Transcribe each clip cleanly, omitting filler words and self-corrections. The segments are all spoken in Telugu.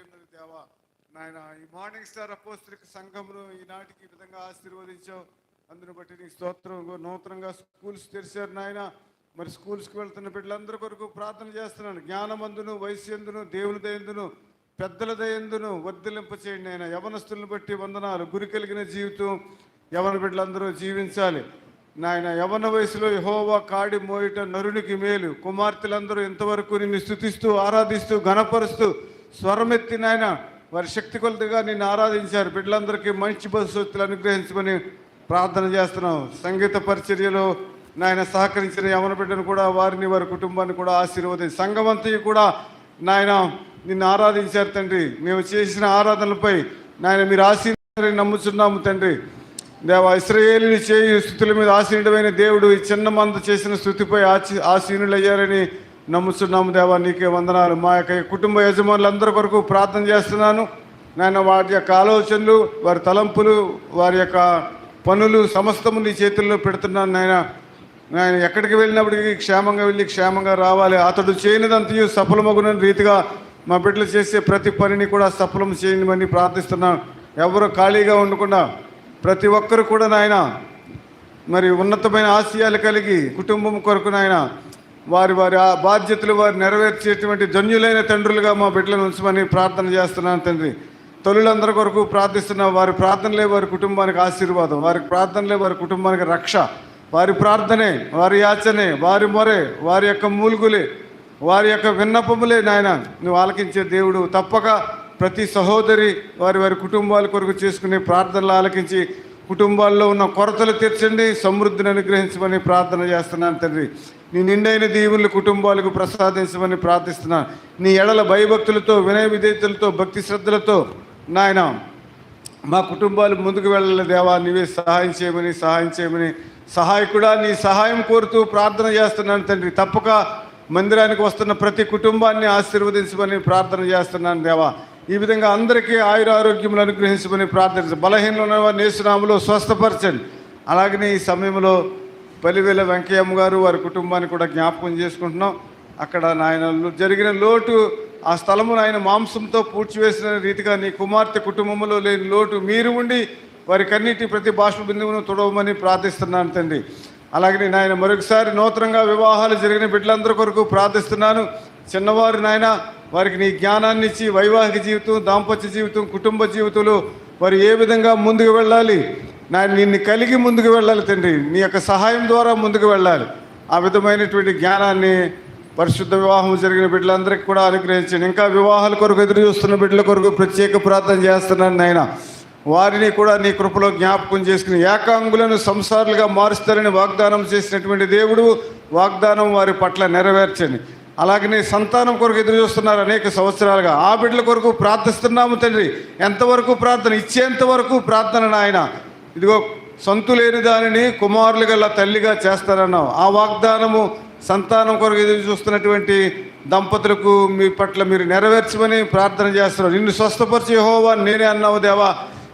ఉన్నది దేవా. నాయన ఈ మార్నింగ్ స్టార్ అపోస్తలిక సంఘమును ఈనాటికి ఈ విధంగా ఆశీర్వదించావు. అందును బట్టి నీకు స్తోత్రం. నూతనంగా స్కూల్స్ తెరిచారు నాయన. మరి స్కూల్స్కి వెళ్తున్న బిడ్డలందరి కొరకు ప్రార్థన చేస్తున్నాను. జ్ఞానమందును, వయస్యందును, దేవుని దయందును, పెద్దల దయందును వర్ధిలింప చేయండి నాయన. యవనస్తులను బట్టి వందనాలు. గురి కలిగిన జీవితం యవన బిడ్డలందరూ జీవించాలి నాయన. యవన వయసులో యెహోవా కాడి మోయట నరునికి మేలు. కుమార్తెలందరూ ఇంతవరకు నిన్ను స్తుతిస్తూ, ఆరాధిస్తూ, ఘనపరుస్తూ స్వరమెత్తి నాయన వారి శక్తి కొలతగా నిన్ను ఆరాధించారు. బిడ్డలందరికీ మంచి భవిష్యత్తులు అనుగ్రహించమని ప్రార్థన చేస్తున్నాం. సంగీత పరిచర్యలో నాయన సహకరించిన యవన బిడ్డను కూడా, వారిని, వారి కుటుంబాన్ని కూడా ఆశీర్వదించి, సంఘమంతయు కూడా నాయన నిన్ను ఆరాధించారు తండ్రి. మేము చేసిన ఆరాధనలపై నాయన మీరు ఆశీర్వాదాన్ని నమ్ముచున్నాము తండ్రి. దేవా, ఇశ్రాయేలుని చేయి స్తుతుల మీద ఆసీనుడమైన దేవుడు ఈ చిన్న మంద చేసిన స్తుతిపై ఆసీనులు అయ్యారని నమ్ముచున్నాము దేవా. నీకే వందనాలు. మా యొక్క కుటుంబ యజమానులందరి కొరకు ప్రార్థన చేస్తున్నాను నాయన. వారి యొక్క ఆలోచనలు, వారి తలంపులు, వారి యొక్క పనులు సమస్తము నీ చేతుల్లో పెడుతున్నాను నాయన. నాయన ఎక్కడికి వెళ్ళినప్పటికీ క్షేమంగా వెళ్ళి క్షేమంగా రావాలి. అతడు చేయనిదంతయు సఫలమగునని రీతిగా మా బిడ్డలు చేసే ప్రతి పనిని కూడా సఫలం చేయమని ప్రార్థిస్తున్నాను. ఎవరు ఖాళీగా ఉండకుండా ప్రతి ఒక్కరు కూడా నాయన మరి ఉన్నతమైన ఆశయాలు కలిగి కుటుంబం కొరకు నాయన వారి వారి బాధ్యతలు వారు నెరవేర్చేటువంటి ధన్యులైన తండ్రులుగా మా బిడ్డలను ఉంచమని ప్రార్థన చేస్తున్నాను తండ్రి. తల్లులందరి కొరకు ప్రార్థిస్తున్నా. వారి ప్రార్థనలే వారి కుటుంబానికి ఆశీర్వాదం, వారి ప్రార్థనలే వారి కుటుంబానికి రక్ష. వారి ప్రార్థనే, వారి యాచనే, వారి మొరే, వారి యొక్క మూలుగులే, వారి యొక్క విన్నపములే నాయన నువ్వు ఆలకించే దేవుడు. తప్పక ప్రతి సహోదరి వారి వారి కుటుంబాల కొరకు చేసుకునే ప్రార్థనలు ఆలకించి కుటుంబాల్లో ఉన్న కొరతలు తీర్చండి, సమృద్ధిని అనుగ్రహించమని ప్రార్థన చేస్తున్నాను తండ్రి. నీ నిండైన దీవులు కుటుంబాలకు ప్రసాదించమని ప్రార్థిస్తున్నాను. నీ ఎడల భయభక్తులతో, వినయ విధేయతలతో, భక్తి శ్రద్ధలతో నాయన మా కుటుంబాలు ముందుకు వెళ్ళాలి దేవా. నీవే సహాయం చేయమని సహాయకుడా నీ సహాయం కోరుతూ ప్రార్థన చేస్తున్నాను తండ్రి. తప్పక మందిరానికి వస్తున్న ప్రతి కుటుంబాన్ని ఆశీర్వదించమని ప్రార్థన చేస్తున్నాను దేవా. ఈ విధంగా అందరికీ ఆయురారోగ్యములు అనుగ్రహించమని ప్రార్థించండి. బలహీనలు ఉన్న వారిని యేసునామములో స్వస్థపరచండి. అలాగనే ఈ సమయంలో పల్లివేల వెంకయ్యమ్మ గారు వారి కుటుంబాన్ని కూడా జ్ఞాపకం చేసుకుంటున్నాం. అక్కడ నాయన జరిగిన లోటు, ఆ స్థలమును ఆయన మాంసంతో పూడ్చివేసిన రీతిగా నీ కుమార్తె కుటుంబంలో లేని లోటు మీరు ఉండి వారి కన్నీటి ప్రతి బాష్ప బిందువును తొడవమని ప్రార్థిస్తున్నాను తండ్రి. అలాగే నాయన మరొకసారి నూతనంగా వివాహాలు జరిగిన బిడ్డలందరి కొరకు ప్రార్థిస్తున్నాను. చిన్నవారు నాయన వారికి నీ జ్ఞానాన్ని ఇచ్చి వైవాహిక జీవితం, దాంపత్య జీవితం, కుటుంబ జీవితంలో వారు ఏ విధంగా ముందుకు వెళ్ళాలి నాయన, నిన్ను కలిగి ముందుకు వెళ్ళాలి తండ్రి. నీ యొక్క సహాయం ద్వారా ముందుకు వెళ్ళాలి. ఆ విధమైనటువంటి జ్ఞానాన్ని పరిశుద్ధ వివాహం జరిగిన బిడ్డలందరికీ కూడా అనుగ్రహించండి. ఇంకా వివాహాల కొరకు ఎదురు చూస్తున్న బిడ్డల కొరకు ప్రత్యేక ప్రార్థన చేస్తున్నాను నాయన. వారిని కూడా నీ కృపలో జ్ఞాపకం చేసుకుని ఏకాంగులను సంసారులుగా మారుస్తారని వాగ్దానం చేసినటువంటి దేవుడు, వాగ్దానం వారి పట్ల నెరవేర్చండి. అలాగనే సంతానం కొరకు ఎదురు చూస్తున్నారు అనేక సంవత్సరాలుగా. ఆ బిడ్డల కొరకు ప్రార్థిస్తున్నాము తండ్రి. ఎంతవరకు ప్రార్థన? ఇచ్చేంత వరకు ప్రార్థన నాయన. ఇదిగో సంతు లేని దానిని కుమారులు గల తల్లిగా చేస్తారన్నావు. ఆ వాగ్దానము సంతానం కొరకు ఎదురు చూస్తున్నటువంటి దంపతులకు మీ పట్ల మీరు నెరవేర్చమని ప్రార్థన చేస్తున్నారు. నిన్ను స్వస్థపరిచే యెహోవా నేనే అన్నావు దేవా.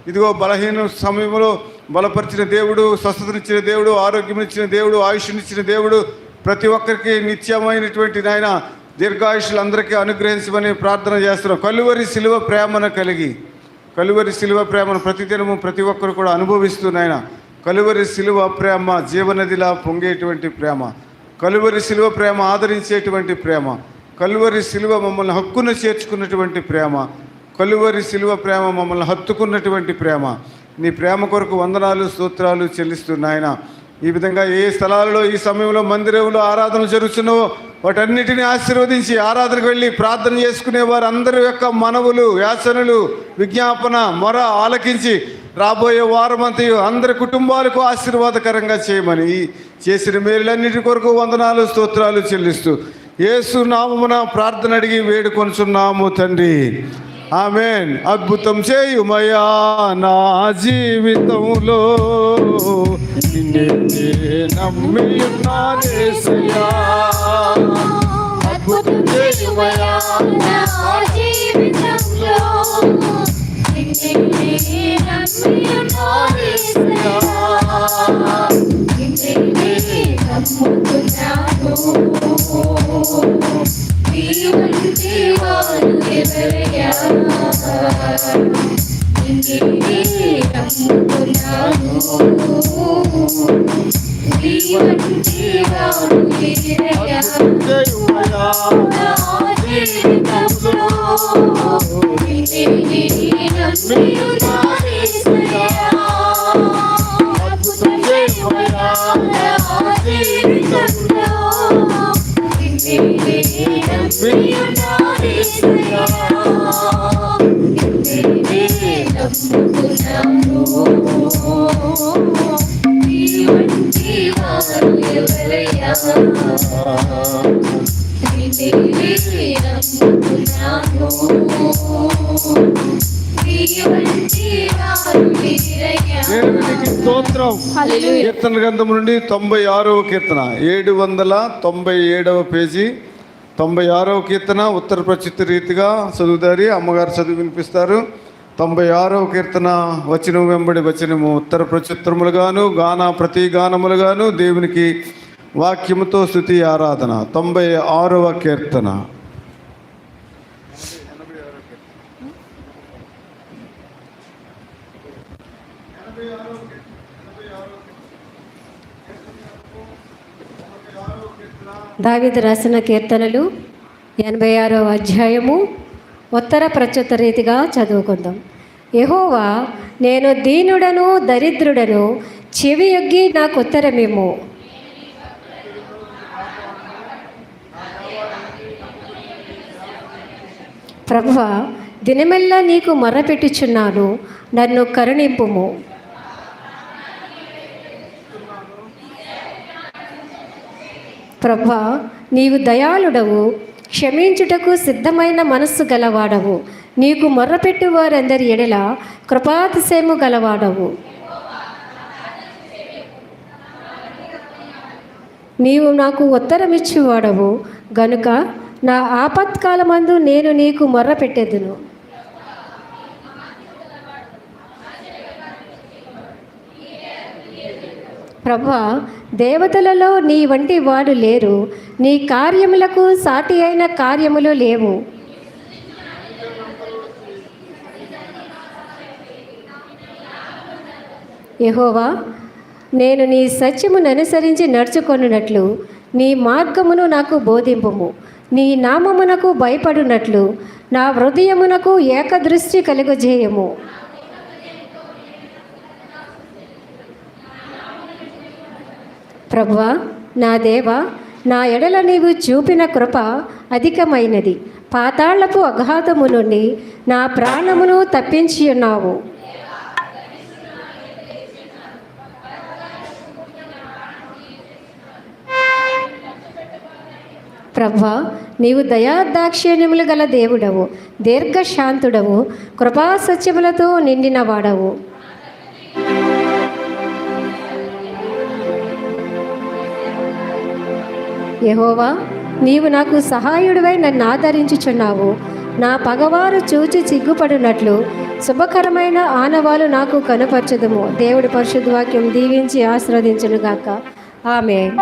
ఇదిగో బలహీన సమయంలో బలపరిచిన దేవుడు, స్వస్థతనిచ్చిన దేవుడు, ఆరోగ్యమిచ్చిన దేవుడు, ఆయుష్నిచ్చిన దేవుడు, ప్రతి ఒక్కరికి నిత్యమైనటువంటి నాయన దీర్ఘాయుష్యులు అందరికీ అనుగ్రహించమని ప్రార్థన చేస్తున్నాం. కలువరి శిలువ ప్రేమను కలిగి, కలువరి శిలువ ప్రేమను ప్రతిదినము ప్రతి ఒక్కరు కూడా అనుభవిస్తూ నాయన కలువరి శిలువ ప్రేమ జీవనదిలా పొంగేటువంటి ప్రేమ, కలువరి శిలువ ప్రేమ ఆదరించేటువంటి ప్రేమ, కలువరి శిలువ మమ్మల్ని హక్కును చేర్చుకున్నటువంటి ప్రేమ, కలువరి శిలువ ప్రేమ మమ్మల్ని హత్తుకున్నటువంటి ప్రేమ. నీ ప్రేమ కొరకు వందనాలు, స్తోత్రాలు చెల్లిస్తున్నాయన. ఈ విధంగా ఏ స్థలాలలో ఈ సమయంలో మందిరంలో ఆరాధన జరుగుతున్నావో వాటన్నిటిని ఆశీర్వదించి ఆరాధనకు వెళ్ళి ప్రార్థన చేసుకునే వారు అందరి యొక్క మనవులు, యాచనలు, విజ్ఞాపన, మొర ఆలకించి రాబోయే వారమంతయు అందరి కుటుంబాలకు ఆశీర్వాదకరంగా చేయమని చేసిన మేలులన్నిటి కొరకు వందనాలు, స్తోత్రాలు చెల్లిస్తూ యేసు నామమున ప్రార్థన అడిగి వేడుకొనుచున్నాము తండ్రి. ఆమేన్. అద్భుతం చేయుమయా నా జీవితంలో, నిన్నే నమ్మి ఉన్నానేసయ్యా. అద్భుతం చేయుమయా నా జీవితంలో, నిన్నే నమ్మి ఉన్నానేసయ్యా. నిన్నే నమ్ముతున్నాను, నీ వంటి వారు ఎవరయ్యా. స్తోత్రం. కీర్తన గ్రంథం నుండి 96వ కీర్తన 797వ పేజీ 96వ కీర్తన ఉత్తర ప్రచిత్త రీతిగా చదువుదారి అమ్మగారు చదువు వినిపిస్తారు. 96వ కీర్తన వచనం వెంబడి వచనము ఉత్తర ప్రచిత్రములుగాను గాన ప్రతిగానములుగాను దేవునికి వాక్యముతో స్తుతి ఆరాధన. 96వ కీర్తన. దావీదు రాసిన కీర్తనలు 86వ అధ్యాయము ఉత్తర ప్రత్యుత్తర రీతిగా చదువుకుందాం. యెహోవా, నేను దీనుడను దరిద్రుడను, చెవి యొగ్గి నాకు ఉత్తరమేమో. ప్రభువా, దినమెల్లా నీకు మొర్రపెట్టుచున్నాను, నన్ను కరుణింపుము. ప్రభువా, నీవు దయాళుడవు, క్షమించుటకు సిద్ధమైన మనస్సు గలవాడవు, నీకు మొర్రపెట్టు వారందరి ఎడల కృపాతిశయము గలవాడవు. నీవు నాకు ఉత్తరమిచ్చువాడవు గనుక నా ఆపత్కాలమందు నేను నీకు మొర్రపెట్టెదను. ప్రభువా, దేవతలలో నీ వంటి వాడు లేరు, నీ కార్యములకు సాటి అయిన కార్యములు లేవు. యెహోవా, నేను నీ సత్యమును అనుసరించి నడుచుకొనున్నట్లు నీ మార్గమును నాకు బోధింపుము. నీ నామమునకు భయపడునట్లు నా హృదయమునకు ఏకదృష్టి కలుగజేయము. ప్రభువా, నా దేవా, నా ఎడల నీవు చూపిన కృప అధికమైనది. పాతాళపు అఘాతము నుండి నా ప్రాణమును తప్పించి ఉన్నావు. ప్రభువా, నీవు దయాదాక్షిణ్యములు గల దేవుడవు, దీర్ఘశాంతుడవు, కృపాసత్యములతో నిండిన వాడవు. యెహోవా, నీవు నాకు సహాయుడివై నన్ను ఆదరించుచున్నావు. నా పగవారు చూచి సిగ్గుపడినట్లు శుభకరమైన ఆనవాలు నాకు కనపరచుదుము. దేవుడి పరిశుద్ధ వాక్యం దీవించి ఆశీర్వదించునుగాక. ఆమేన్.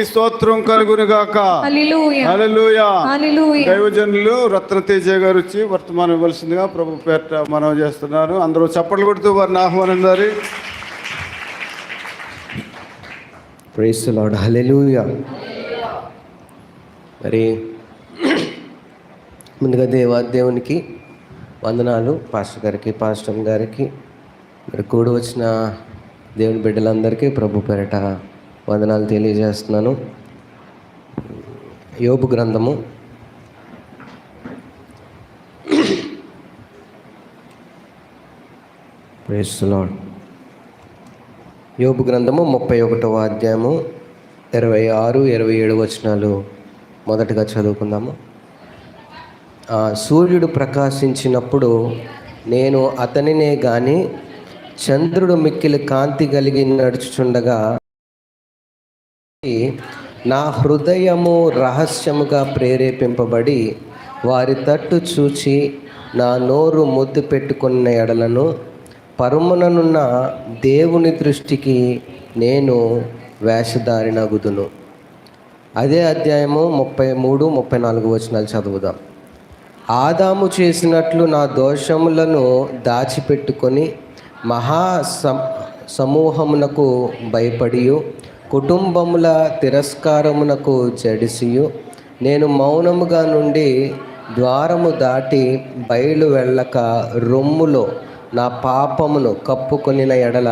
దేవునికి స్తోత్రం కలుగును గాక. హల్లెలూయా హల్లెలూయా. హల్లెలూయా. దైవజనులు రత్నతేజ గారు వచ్చి వర్తమానం ఇవ్వాల్సిందిగా ప్రభు పేరిట మనం చేస్తున్నారు. అందరూ చప్పట్లు కొడుతూ వారిని ఆహ్వానించారు. Praise the Lord. హల్లెలూయా. మరి ముందుగా దేవునికి వందనాలు, పాస్టర్ గారికి, పాస్టర్ గారికి, మరి కూడి వచ్చిన దేవుని బిడ్డలందరికీ ప్రభు పేరిట వందనాలు తెలియజేస్తున్నాను. యోబు గ్రంథము ప్రైజ్ ది లార్డ్. యోబు గ్రంథము 31వ అధ్యాయము 26, 27 వచనాలు మొదటగా చదువుకుందాము. సూర్యుడు ప్రకాశించినప్పుడు నేను అతనినే గాని చంద్రుడు మిక్కిలి కాంతి కలిగి నడుచుచుండగా నా హృదయము రహస్యముగా ప్రేరేపింపబడి వారి తట్టు చూచి నా నోరు ముద్దు పెట్టుకున్న ఎడలను పరముననున్న దేవుని దృష్టికి నేను వేషధారినగుదును. అదే అధ్యాయము 33, 34 వచనాలు చదువుదాం. ఆదాము చేసినట్లు నా దోషములను దాచిపెట్టుకొని మహా సమూహమునకు భయపడియు కుటుంబముల తిరస్కారమునకు జడిసియు నేను మౌనముగా నుండి ద్వారము దాటి బయలు వెళ్ళక రొమ్ములో నా పాపమును కప్పుకొనిన ఎడల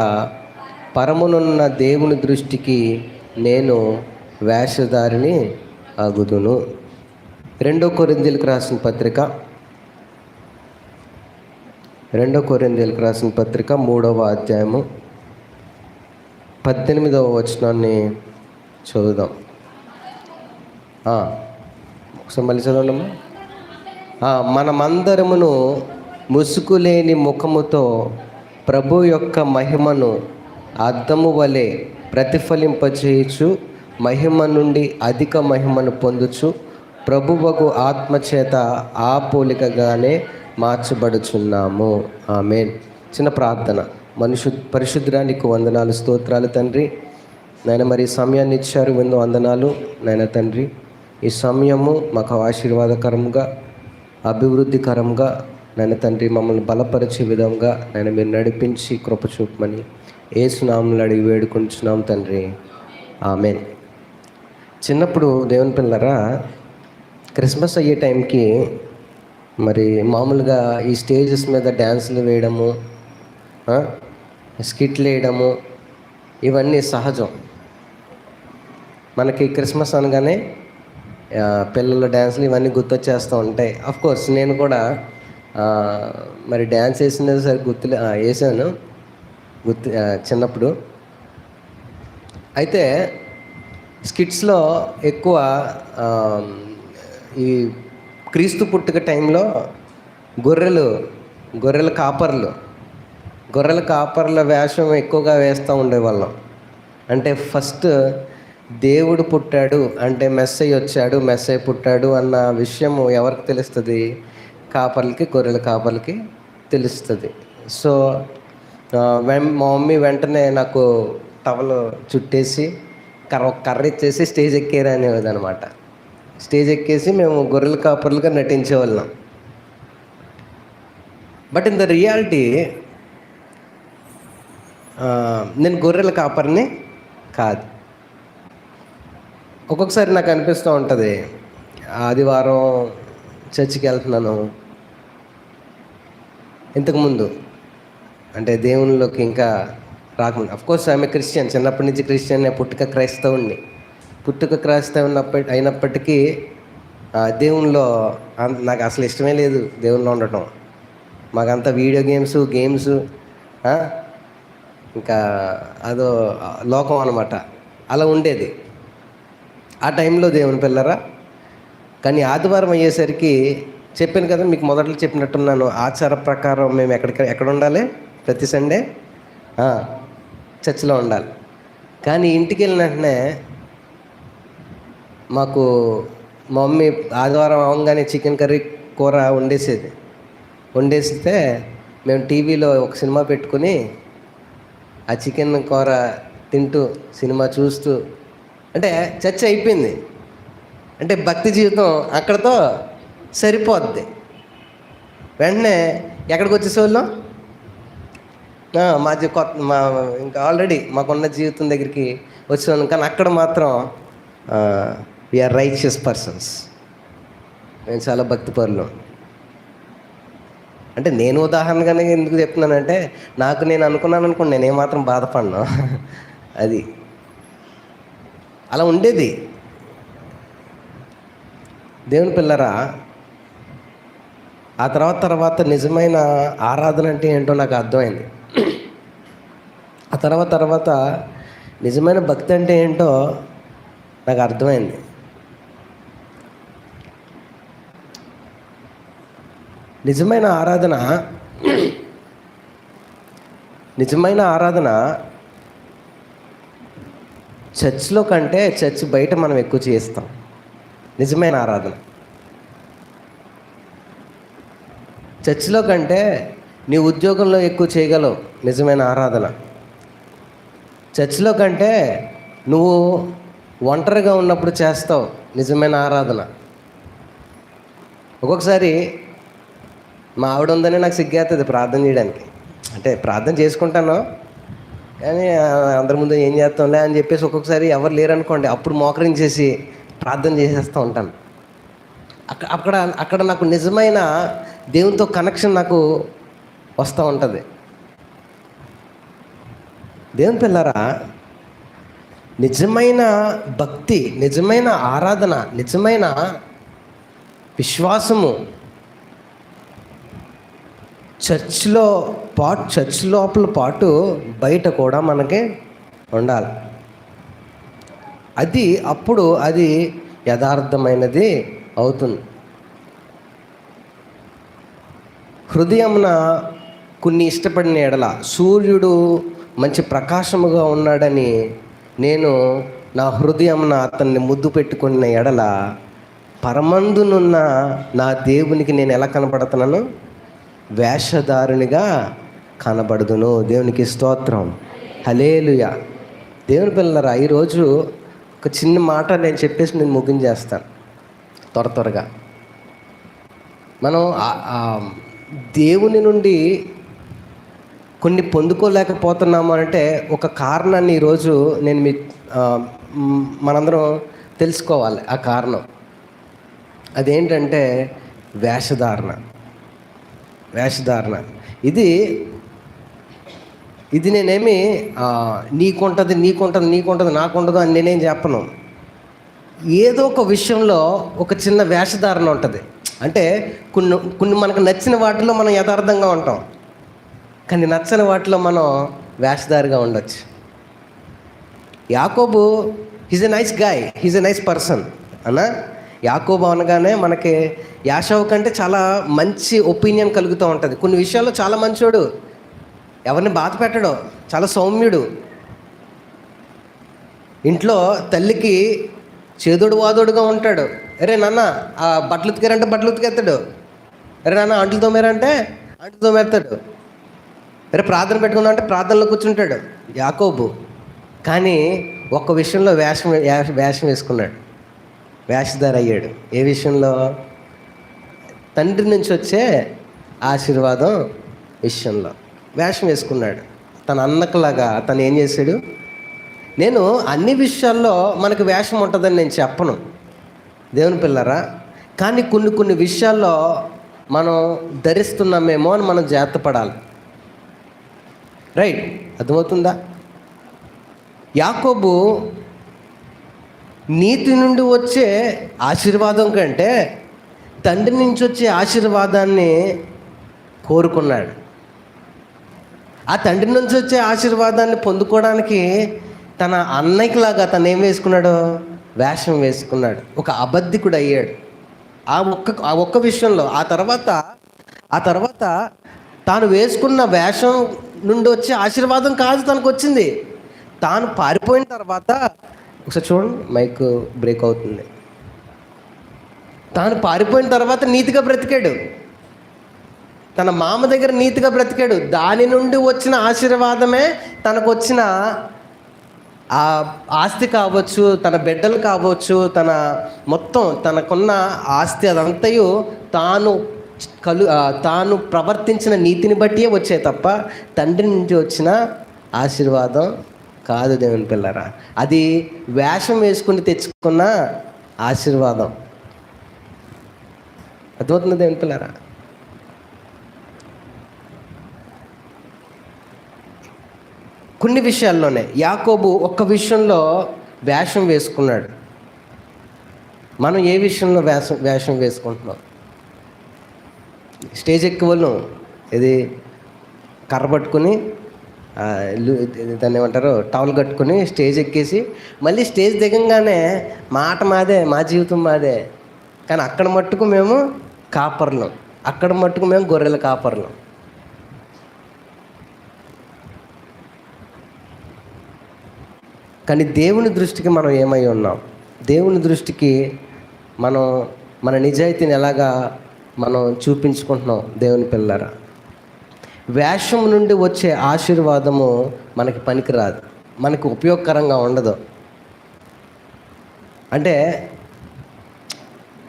పరమునున్న దేవుని దృష్టికి నేను వేషధారిని అగుదును. 2 కొరింథీయులకు రాసిన పత్రిక 3వ అధ్యాయము 18వ వచనాన్ని చదువుదాం. ఒకసారి మళ్ళీ చదవండమ్మా. మనమందరమును ముసుగులేని ముఖముతో ప్రభు యొక్క మహిమను అద్దము వలె ప్రతిఫలింపచేయుచు మహిమ నుండి అధిక మహిమను పొందుచు ప్రభువగు ఆత్మచేత ఆ పోలికగానే మార్చబడుచున్నాము. ఆమేన్. చిన్న ప్రార్థన. పరిశుద్ధానికి వందనాలు, స్తోత్రాలు తండ్రి. నాయన మరి సమయాన్ని ఇచ్చారు, ముందు వందనాలు నాయన తండ్రి. ఈ సమయము మాకు ఆశీర్వాదకరంగా, అభివృద్ధికరంగా నాయన తండ్రి మమ్మల్ని బలపరిచే విధంగా నాయన మీరు నడిపించి కృప చూపమని యేసు నామములో అడిగి వేడుకుంటున్నాం తండ్రి. ఆమేన్. చిన్నప్పుడు దేవుని పిల్లరా, క్రిస్మస్ అయ్యే టైంకి మరి మామూలుగా ఈ స్టేజెస్ మీద డ్యాన్సులు వేయడము, స్కిట్లు వేయడము ఇవన్నీ సహజం. మనకి క్రిస్మస్ అనగానే పిల్లల డ్యాన్సులు ఇవన్నీ గుర్తొచ్చేస్తూ ఉంటాయి. అఫ్కోర్స్ నేను కూడా మరి డ్యాన్స్ వేసినది సరే వేసాను చిన్నప్పుడు. అయితే స్కిట్స్లో ఎక్కువ ఈ క్రీస్తు పుట్టుక టైంలో గొర్రెల కాపర్ల వేషం ఎక్కువగా వేస్తూ ఉండేవాళ్ళం. అంటే ఫస్ట్ దేవుడు పుట్టాడు అంటే మెస్సయ్య పుట్టాడు అన్న విషయము ఎవరికి తెలుస్తుంది? గొర్రెల కాపర్లకి తెలుస్తుంది. సో మా మమ్మీ వెంటనే నాకు టవలు చుట్టేసి కర్ర ఇచ్చేసి స్టేజ్ ఎక్కేరా అనేది అనమాట. స్టేజ్ ఎక్కేసి మేము గొర్రెల కాపర్లుగా నటించేవాళ్ళం. బట్ ఇన్ ద రియాలిటీ నేను గొర్రెల కాపర్ని కాదు. ఒక్కొక్కసారి నాకు అనిపిస్తూ ఉంటుంది, ఆదివారం చర్చికి వెళ్తున్నాను, ఇంతకుముందు అంటే దేవునిలోకి ఇంకా రాకముందు. అఫ్కోర్స్ ఆమె క్రిస్టియన్, చిన్నప్పటి నుంచి క్రిస్టియన్, పుట్టుక క్రైస్తవుని అయినప్పటికీ దేవునిలో నాకు అసలు ఇష్టమే లేదు. దేవునిలో ఉండటం మాకంతా వీడియో గేమ్స్ ఇంకా అదో లోకం అనమాట, అలా ఉండేది ఆ టైంలో దేవుని పిల్లరా. కానీ ఆదివారం అయ్యేసరికి చెప్పాను కదా మీకు, మొదట్లో చెప్పినట్టున్నాను, ఆచార ప్రకారం మేము ఎక్కడ ఉండాలి? ప్రతి సండే చర్చిలో ఉండాలి. కానీ ఇంటికి వెళ్ళిన వెంటనే మాకు మా మమ్మీ ఆదివారం అవ్వగానే చికెన్ కర్రీ కూర వండేస్తే మేము టీవీలో ఒక సినిమా పెట్టుకుని ఆ చికెన్ కూర తింటూ సినిమా చూస్తూ అంటే చర్చ అయిపోయింది, అంటే భక్తి జీవితం అక్కడతో సరిపోద్ది. వెంటనే ఎక్కడికి వచ్చేసేవాళ్ళం? మా ఇంకా ఆల్రెడీ మాకున్న జీవితం దగ్గరికి వచ్చేవాళ్ళం. కానీ అక్కడ మాత్రం వీఆర్ రైచియస్ పర్సన్స్, మేము చాలా భక్తి పరులు. అంటే నేను ఉదాహరణగానే ఎందుకు చెప్తున్నానంటే, నాకు నేను అనుకున్నాను అనుకోండి, నేను ఏమాత్రం బాధపడను. అది అలా ఉండేది. దేవుని పిల్లరా, ఆ తర్వాత నిజమైన ఆరాధన అంటే ఏంటో నాకు అర్థమైంది. ఆ తర్వాత నిజమైన భక్తి అంటే ఏంటో నాకు అర్థమైంది. నిజమైన ఆరాధన చర్చ్లో కంటే చర్చ్ బయట మనం ఎక్కువ చేస్తాం. నిజమైన ఆరాధన చర్చ్లో కంటే నీ ఉద్యోగంలో ఎక్కువ చేయగలవు. నిజమైన ఆరాధన చర్చ్లో కంటే నువ్వు ఒంటరిగా ఉన్నప్పుడు చేస్తావు. నిజమైన ఆరాధన. ఒక్కొక్కసారి మా ఆవిడ ఉందని నాకు సిగ్గేస్తుంది ప్రార్థన చేయడానికి. అంటే ప్రార్థన చేసుకుంటాను కానీ అందరి ముందు ఏం చేస్తాంలే అని చెప్పేసి ఒక్కొక్కసారి ఎవరు లేరనుకోండి, అప్పుడు మోకరించేసి ప్రార్థన చేసేస్తూ ఉంటాను. అక్కడ నాకు నిజమైన దేవునితో కనెక్షన్ నాకు వస్తూ ఉంటుంది. దేవుని పిల్లరా, నిజమైన భక్తి, నిజమైన ఆరాధన, నిజమైన విశ్వాసము చర్చ్ లోపల పాటు బయట కూడా మనకి ఉండాలి. అప్పుడు అది యథార్థమైనది అవుతుంది. హృదయమున కొన్ని ఇష్టపడిన ఎడల, సూర్యుడు మంచి ప్రకాశముగా ఉన్నాడని నేను నా హృదయమున అతన్ని ముద్దు పెట్టుకున్న ఎడల, పరమందునున్న నా దేవునికి నేను ఎలా కనపడుతున్నాను? వేషధారునిగా కనబడుదును. దేవునికి స్తోత్రం, హల్లెలూయా. దేవుని పిల్లరా, ఈరోజు ఒక చిన్న మాట నేను చెప్పేసి నేను ముగించేస్తాను త్వరగా. మనం దేవుని నుండి కొన్ని పొందుకోలేకపోతున్నాము అంటే ఒక కారణాన్ని ఈరోజు నేను మనందరం తెలుసుకోవాలి. ఆ కారణం అదేంటంటే వేషధారణ. ఇది నేనేమి నీకుంటుంది నాకుండదు అని నేనేం చెప్పను. ఏదో ఒక విషయంలో ఒక చిన్న వేషధారణ ఉంటుంది. అంటే కొన్ని మనకు నచ్చిన వాటిలో మనం యథార్థంగా ఉంటాం, కానీ నచ్చని వాటిలో మనం వేషధారిగా ఉండొచ్చు. Yakobu he's a nice guy, he's a nice person అన్నా. యాకోబు అనగానే మనకి యాషావు కంటే చాలా మంచి ఒపీనియన్ కలుగుతూ ఉంటుంది. కొన్ని విషయాల్లో చాలా మంచోడు, ఎవరిని బాధ పెట్టడు, చాలా సౌమ్యుడు. ఇంట్లో తల్లికి చేదోడు వాదోడుగా ఉంటాడు. అరే నాన్న ఆ బట్టలు ఉతికారంటే బట్టలు ఉతికేస్తాడు. అరే నాన్న అంట్లు తోమారంటే అంట్లు తోమేస్తాడు. అరే ప్రార్థన పెట్టుకున్నా అంటే ప్రార్థనలో కూర్చుంటాడు యాకోబు. కానీ ఒక్క విషయంలో వేషం వేసుకున్నాడు, వేషధారి అయ్యాడు. ఏ విషయంలో? తండ్రి నుంచి వచ్చే ఆశీర్వాదం విషయంలో వేషం వేసుకున్నాడు. తన అన్నకలాగా తను ఏం చేశాడు? నేను అన్ని విషయాల్లో మనకు వేషం ఉంటుందని నేను చెప్పను దేవుని పిల్లరా, కానీ కొన్ని విషయాల్లో మనం ధరిస్తున్నామేమో అని మనం జాగ్రత్త పడాలి. రైట్, అర్థమవుతుందా? యాకోబు నీతి నుండి వచ్చే ఆశీర్వాదం కంటే తండ్రి నుంచి వచ్చే ఆశీర్వాదాన్ని కోరుకున్నాడు. ఆ తండ్రి నుంచి వచ్చే ఆశీర్వాదాన్ని పొందుకోవడానికి తన అన్నయ్యలాగా తను ఏం వేసుకున్నాడు? వేషం వేసుకున్నాడు. ఒక అబద్ధికుడు అయ్యాడు ఆ ఒక్క విషయంలో. ఆ తర్వాత తాను వేసుకున్న వేషం నుండి వచ్చే ఆశీర్వాదం కాదు తనకు వచ్చింది. తాను పారిపోయిన తర్వాత, ఒకసారి చూడండి, మైక్ బ్రేక్ అవుతుంది. తాను పారిపోయిన తర్వాత నీతిగా బ్రతికాడు, తన మామ దగ్గర నీతిగా బ్రతికాడు. దాని నుండి వచ్చిన ఆశీర్వాదమే తనకు వచ్చిన ఆ ఆస్తి కావచ్చు, తన బిడ్డలు కావచ్చు, మొత్తం తనకున్న ఆస్తి అదంతయు తాను తాను ప్రవర్తించిన నీతిని బట్టియే వచ్చాయి తప్ప తండ్రి నుంచి వచ్చిన ఆశీర్వాదం కాదు దేవుని పిల్లరా. అది వేషం వేసుకుని తెచ్చుకున్న ఆశీర్వాదం. అర్థమవుతుంది దేవుని పిల్లరా? కొన్ని విషయాల్లోనే యాకోబు ఒక్క విషయంలో వేషం వేసుకున్నాడు. మనం ఏ విషయంలో వేషం వేసుకుంటున్నాం? స్టేజ్ ఎక్కివలను ఇది కర్ర పట్టుకుని దాన్ని ఏమంటారు, టవల్ కట్టుకుని స్టేజ్ ఎక్కేసి మళ్ళీ స్టేజ్ దిగంగానే మాట మాదే, మా జీవితం మాదే. కానీ అక్కడ మట్టుకు మేము కాపర్లం, అక్కడ మట్టుకు మేము గొర్రెల కాపర్లం. కానీ దేవుని దృష్టికి మనం ఏమై ఉన్నాం? దేవుని దృష్టికి మనం మన నిజాయితీని ఎలాగా మనం చూపించుకుంటున్నాం? దేవుని పిల్లరా, వేషం నుండి వచ్చే ఆశీర్వాదము మనకి పనికిరాదు, మనకు ఉపయోగకరంగా ఉండదు. అంటే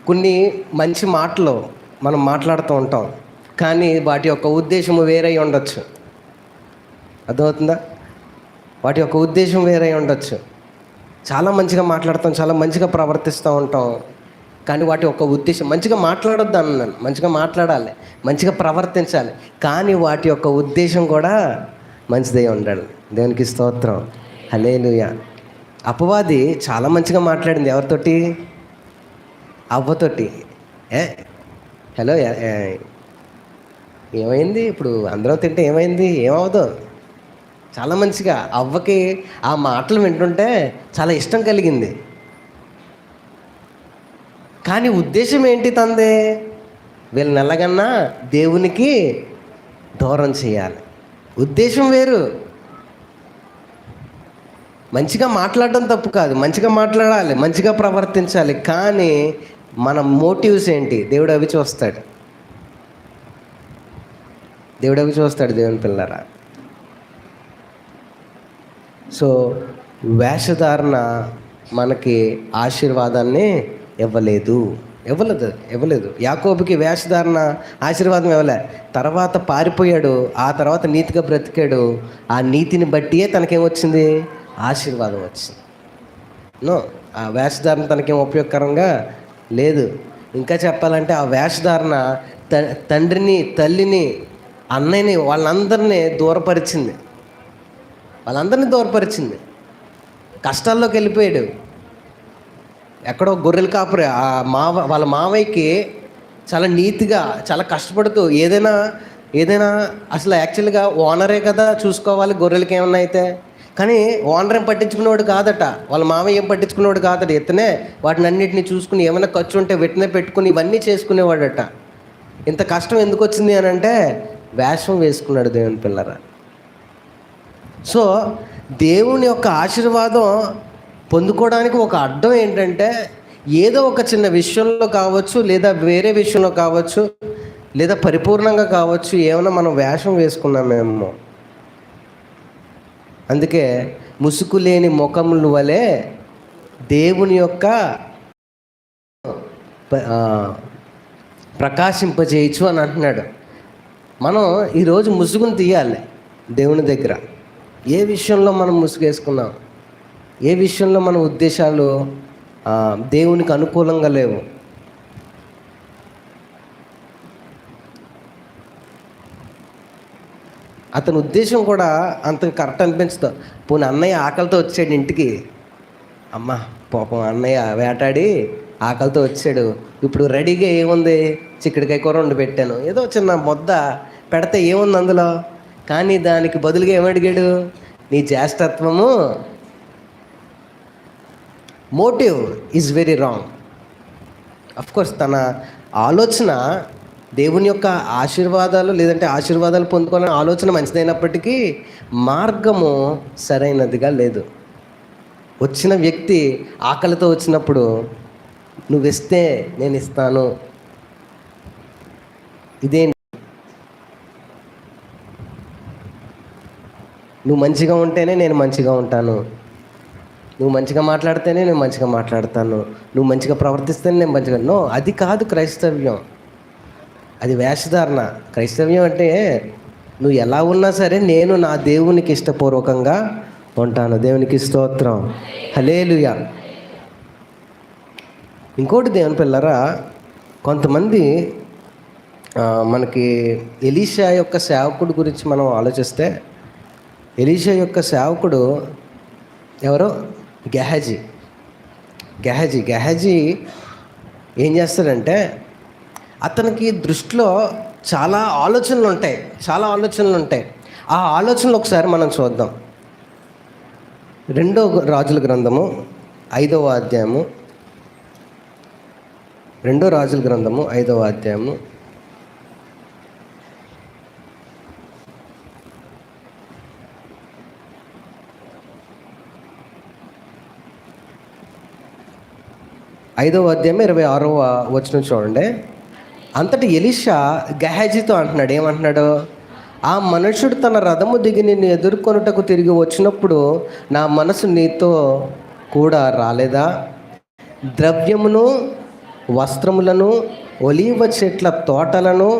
కొన్ని మంచి మాటలు మనం మాట్లాడుతూ ఉంటాం, కానీ వాటి యొక్క ఉద్దేశము వేరే ఉండొచ్చు. అర్థమవుతుందా? వాటి యొక్క ఉద్దేశం వేరే ఉండొచ్చు. చాలా మంచిగా మాట్లాడతాం, చాలా మంచిగా ప్రవర్తిస్తూ ఉంటాం, కానీ వాటి యొక్క ఉద్దేశం మంచిగా మాట్లాడొద్దు అన్నాను, మంచిగా మాట్లాడాలి, మంచిగా ప్రవర్తించాలి, కానీ వాటి యొక్క ఉద్దేశం కూడా మంచిదై ఉండాలి. దేవునికి స్తోత్రం, హల్లెలూయా. అపవాది చాలా మంచిగా మాట్లాడింది. ఎవరితోటి? అవ్వతోటి. హలో, ఏమైంది? ఇప్పుడు అందరం తింటే ఏమైంది? ఏమవదు. చాలా మంచిగా అవ్వకి ఆ మాటలు వింటుంటే చాలా ఇష్టం కలిగింది. కానీ ఉద్దేశం ఏంటి తందే? వీళ్ళని ఎలాగన్నా దేవునికి దూరం చేయాలి. ఉద్దేశం వేరు. మంచిగా మాట్లాడడం తప్పు కాదు, మంచిగా మాట్లాడాలి, మంచిగా ప్రవర్తించాలి, కానీ మన మోటివ్స్ ఏంటి? దేవుడు అవి చూస్తాడు. దేవుడు అవి చూస్తాడు దేవుని పిల్లరా. సో వేషధారణ మనకి ఆశీర్వాదాన్ని ఇవ్వలేదు. యాకోబుకి వేషధారణ ఆశీర్వాదం ఇవ్వలే. తర్వాత పారిపోయాడు, ఆ తర్వాత నీతిగా బ్రతికాడు. ఆ నీతిని బట్టియే తనకేమొచ్చింది? ఆశీర్వాదం వచ్చింది. ఆ వేషధారణ తనకేం ఉపయోగకరంగా లేదు. ఇంకా చెప్పాలంటే ఆ వేషధారణ తండ్రిని, తల్లిని, అన్నయ్యని, వాళ్ళందరినీ దూరపరిచింది. కష్టాల్లోకి వెళ్ళిపోయాడు. ఎక్కడో గొర్రెల కాపురే వాళ్ళ మావయ్యకి చాలా నీతిగా, చాలా కష్టపడుతూ ఏదైనా అసలు యాక్చువల్గా ఓనరే కదా చూసుకోవాలి గొర్రెలకి ఏమన్నా అయితే, కానీ ఓనర్ ఏం పట్టించుకునేవాడు కాదట, వాళ్ళ మావయ్య ఏం పట్టించుకునేవాడు కాదట. ఇతనే వాటిని అన్నింటినీ చూసుకుని ఏమైనా ఖర్చు ఉంటే వెంటనే పెట్టుకుని ఇవన్నీ చేసుకునేవాడట. ఇంత కష్టం ఎందుకు వచ్చింది అని అంటే వేషం వేసుకున్నాడు దేవుని పిల్లరా. సో దేవుని యొక్క ఆశీర్వాదం పొందుకోవడానికి ఒక అడ్డం ఏంటంటే, ఏదో ఒక చిన్న విషయంలో కావచ్చు, లేదా వేరే విషయంలో కావచ్చు, లేదా పరిపూర్ణంగా కావచ్చు, ఏమైనా మనం వేషం వేసుకున్నామేమో. అందుకే ముసుగు లేని ముఖముల వలె దేవుని యొక్క ప్రకాశింపజేయచ్చు అని అంటున్నాడు. మనం ఈరోజు ముసుగును తీయాలి దేవుని దగ్గర. ఏ విషయంలో మనం ముసుగేసుకున్నాం? ఏ విషయంలో మన ఉద్దేశాలు దేవునికి అనుకూలంగా లేవు? అతని ఉద్దేశం కూడా అంత కరెక్ట్ అనిపించదు. పోనీ అన్నయ్య ఆకలితో వచ్చాడు ఇంటికి, అమ్మ పాపం అన్నయ్య వేటాడి ఆకలితో వచ్చాడు, ఇప్పుడు రెడీగా ఏముంది, చిక్కుడుకాయ కూర వండి పెట్టాను, ఏదో చిన్న ముద్ద పెడితే ఏముంది అందులో, కానీ దానికి బదులుగా ఏమడిగాడు? నీ జ్యేష్ఠత్వము. Motive is very wrong. Of course తన ఆలోచన దేవుని యొక్క ఆశీర్వాదాలు, లేదంటే ఆశీర్వాదాలు పొందుకోవాలనే ఆలోచన మంచిదైనప్పటికీ మార్గము సరైనదిగా లేదు. వచ్చిన వ్యక్తి ఆకలితో వచ్చినప్పుడు నువ్వు ఇస్తే నేను ఇస్తాను, ఇదేంటి? నువ్వు మంచిగా ఉంటేనే నేను మంచిగా ఉంటాను, నువ్వు మంచిగా మాట్లాడితేనే నేను మంచిగా మాట్లాడతాను, నువ్వు మంచిగా ప్రవర్తిస్తేనే నేను మంచిగా. నో, అది కాదు క్రైస్తవ్యం, అది వేషధారణ. క్రైస్తవ్యం అంటే నువ్వు ఎలా ఉన్నా సరే నేను నా దేవునికి ఇష్టపూర్వకంగా ఉంటాను. దేవునికి స్తోత్రం, హల్లెలూయా. ఇంకోటి దేవుని పిల్లరా, కొంతమంది మనకి ఎలీషా యొక్క సేవకుడు గురించి మనం ఆలోచిస్తే, ఎలీషా యొక్క సేవకుడు ఎవరో గెహజీ. గెహజీ ఏం చేస్తాడంటే, అతనికి దృష్టిలో చాలా ఆలోచనలు ఉంటాయి. ఆ ఆలోచనలు ఒకసారి మనం చూద్దాం. 2 రాజుల గ్రంథము 5వ అధ్యాయము. 2 రాజుల గ్రంథము 5వ అధ్యాయము 26వ వచనం చూడండి. అంతటి ఎలీషా గెహజీతో అంటున్నాడు, ఏమంటున్నాడు? ఆ మనుషుడు తన రథము దిగి నిన్ను ఎదుర్కొనుటకు తిరిగి వచ్చినప్పుడు నా మనసు నీతో కూడా రాలేదా? ద్రవ్యమును, వస్త్రములను, ఒలీవ చెట్ల తోటలను,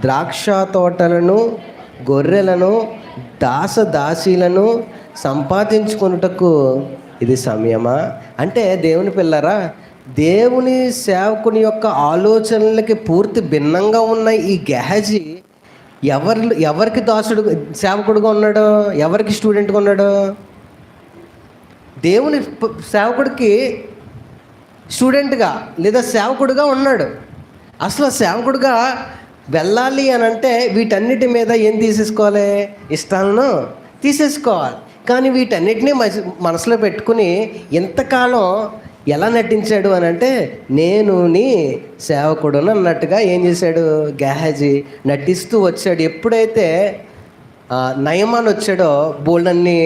ద్రాక్ష తోటలను, గొర్రెలను, దాసదాసీలను సంపాదించుకొనుటకు ఇది సమయమా? అంటే దేవుని పిల్లరా, దేవుని సేవకుని యొక్క ఆలోచనలకి పూర్తి భిన్నంగా ఉన్న ఈ గెహజీ ఎవరికి దాసుడు సేవకుడుగా ఉన్నాడు? ఎవరికి స్టూడెంట్గా ఉన్నాడు? దేవుని సేవకుడికి స్టూడెంట్గా లేదా సేవకుడిగా ఉన్నాడు. అసలు సేవకుడిగా వెళ్ళాలి అని అంటే వీటన్నిటి మీద ఏం తీసేసుకోవాలి? ఇష్టాలను తీసేసుకోవాలి. కానీ వీటన్నిటినీ మనసులో పెట్టుకుని ఇంతకాలం ఎలా నటించాడు అని అంటే, నేను నీ సేవకుడును అన్నట్టుగా ఏం చేశాడు? గెహజీ నటిస్తూ వచ్చాడు. ఎప్పుడైతే నయమాన్ వచ్చాడో బోల్డన్ని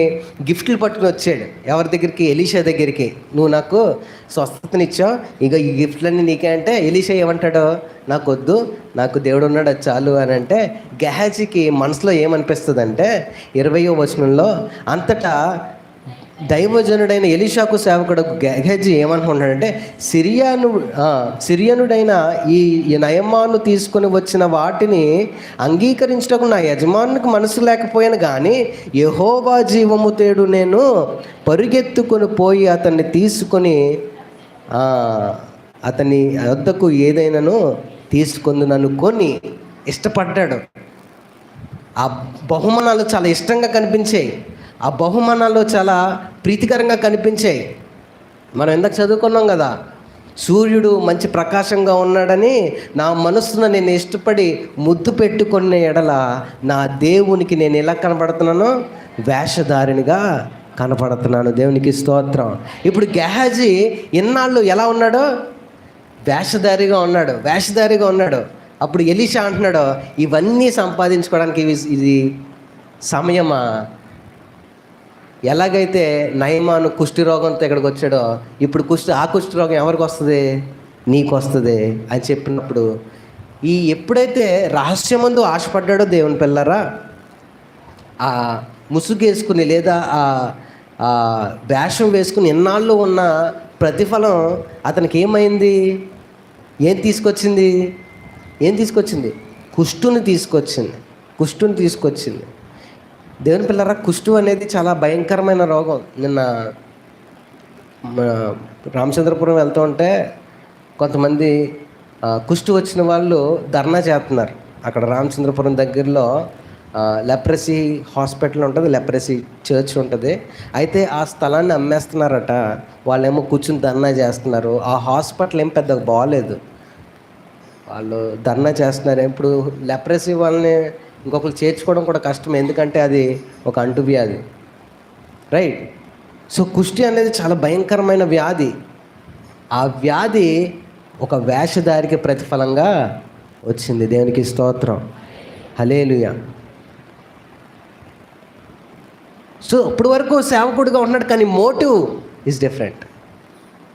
గిఫ్ట్లు పట్టుకుని వచ్చాడు. ఎవరి దగ్గరికి? ఎలీషా దగ్గరికి. నువ్వు నాకు స్వస్థతనిచ్చావు, ఇక ఈ గిఫ్ట్లన్నీ నీకే అంటే ఎలీషా ఏమంటాడో, నాకు వద్దు, నాకు దేవుడు ఉన్నాడు, అది చాలు అని అంటే, గెహజీకి మనసులో ఏమనిపిస్తుంది అంటే 20వ వచనంలో, అంతటా దైవజనుడైన ఎలీషాకు సేవకుడు గెహజీ ఏమనుకుంటాడంటే, సిరియనుడైన ఈ నయమాను తీసుకొని వచ్చిన వాటిని అంగీకరించటకు నా యజమానునికి మనసు లేకపోయాను, కానీ యెహోవా జీవము తేడు నేను పరుగెత్తుకొని పోయి అతన్ని తీసుకొని అతని వద్దకు ఏదైనాను తీసుకొని నన్ను కొని ఇష్టపడ్డాడు. ఆ బహుమానాలు చాలా ఇష్టంగా కనిపించాయి, ఆ బహుమానాలు చాలా ప్రీతికరంగా కనిపించాయి. మనం ఎందుకు చదువుకున్నాం కదా, సూర్యుడు మంచి ప్రకాశంగా ఉన్నాడని నా మనస్సును నేను ఇష్టపడి ముద్దు పెట్టుకునే ఎడల నా దేవునికి నేను ఎలా కనపడుతున్నానో వేషధారినిగా కనపడుతున్నాను. దేవునికి స్తోత్రం. ఇప్పుడు గెహజీ ఇన్నాళ్ళు ఎలా ఉన్నాడో? వేషధారిగా ఉన్నాడు. అప్పుడు ఎలీషా అంటున్నాడు, ఇవన్నీ సంపాదించుకోవడానికి ఇది సమయమా? ఎలాగైతే నయమాను కుష్టి రోగంతో ఇక్కడికి వచ్చాడో, ఇప్పుడు ఆ కుష్టి రోగం ఎవరికి వస్తుంది? నీకు వస్తుంది అని చెప్పినప్పుడు, ఎప్పుడైతే రహస్యమందు ఆశపడ్డాడో దేవుని పిల్లరా, ఆ ముసుగేసుకుని లేదా ఆ వేషం వేసుకుని ఎన్నాళ్ళు ఉన్న ప్రతిఫలం అతనికి ఏమైంది? ఏం తీసుకొచ్చింది? కుష్టుని తీసుకొచ్చింది. దేవుని పిల్లరా, కుష్టు అనేది చాలా భయంకరమైన రోగం. నిన్న రామచంద్రపురం వెళ్తూ ఉంటే కొంతమంది కుష్టు వచ్చిన వాళ్ళు ధర్నా చేస్తున్నారు. అక్కడ రామచంద్రపురం దగ్గరలో లెప్రసీ హాస్పిటల్ ఉంటుంది, లెప్రసీ చర్చ్ ఉంటుంది. అయితే ఆ స్థలాన్ని అమ్మేస్తున్నారట. వాళ్ళేమో కూర్చుని ధర్నా చేస్తున్నారు. ఆ హాస్పిటల్ ఏం పెద్దగా బాగోలేదు, వాళ్ళు ధర్నా చేస్తున్నారు. ఇప్పుడు లెప్రసీ వాళ్ళని ఇంకొకరు చేర్చుకోవడం కూడా కష్టం, ఎందుకంటే అది ఒక అంటువ్యాధి, రైట్? సో కుష్టి అనేది చాలా భయంకరమైన వ్యాధి. ఆ వ్యాధి ఒక వేషధారికి ప్రతిఫలంగా వచ్చింది. దేవునికి స్తోత్రం, హల్లెలూయా. సో అప్పటి వరకు సేవకుడిగా ఉన్నాడు, కానీ మోటివ్ ఈజ్ డిఫరెంట్.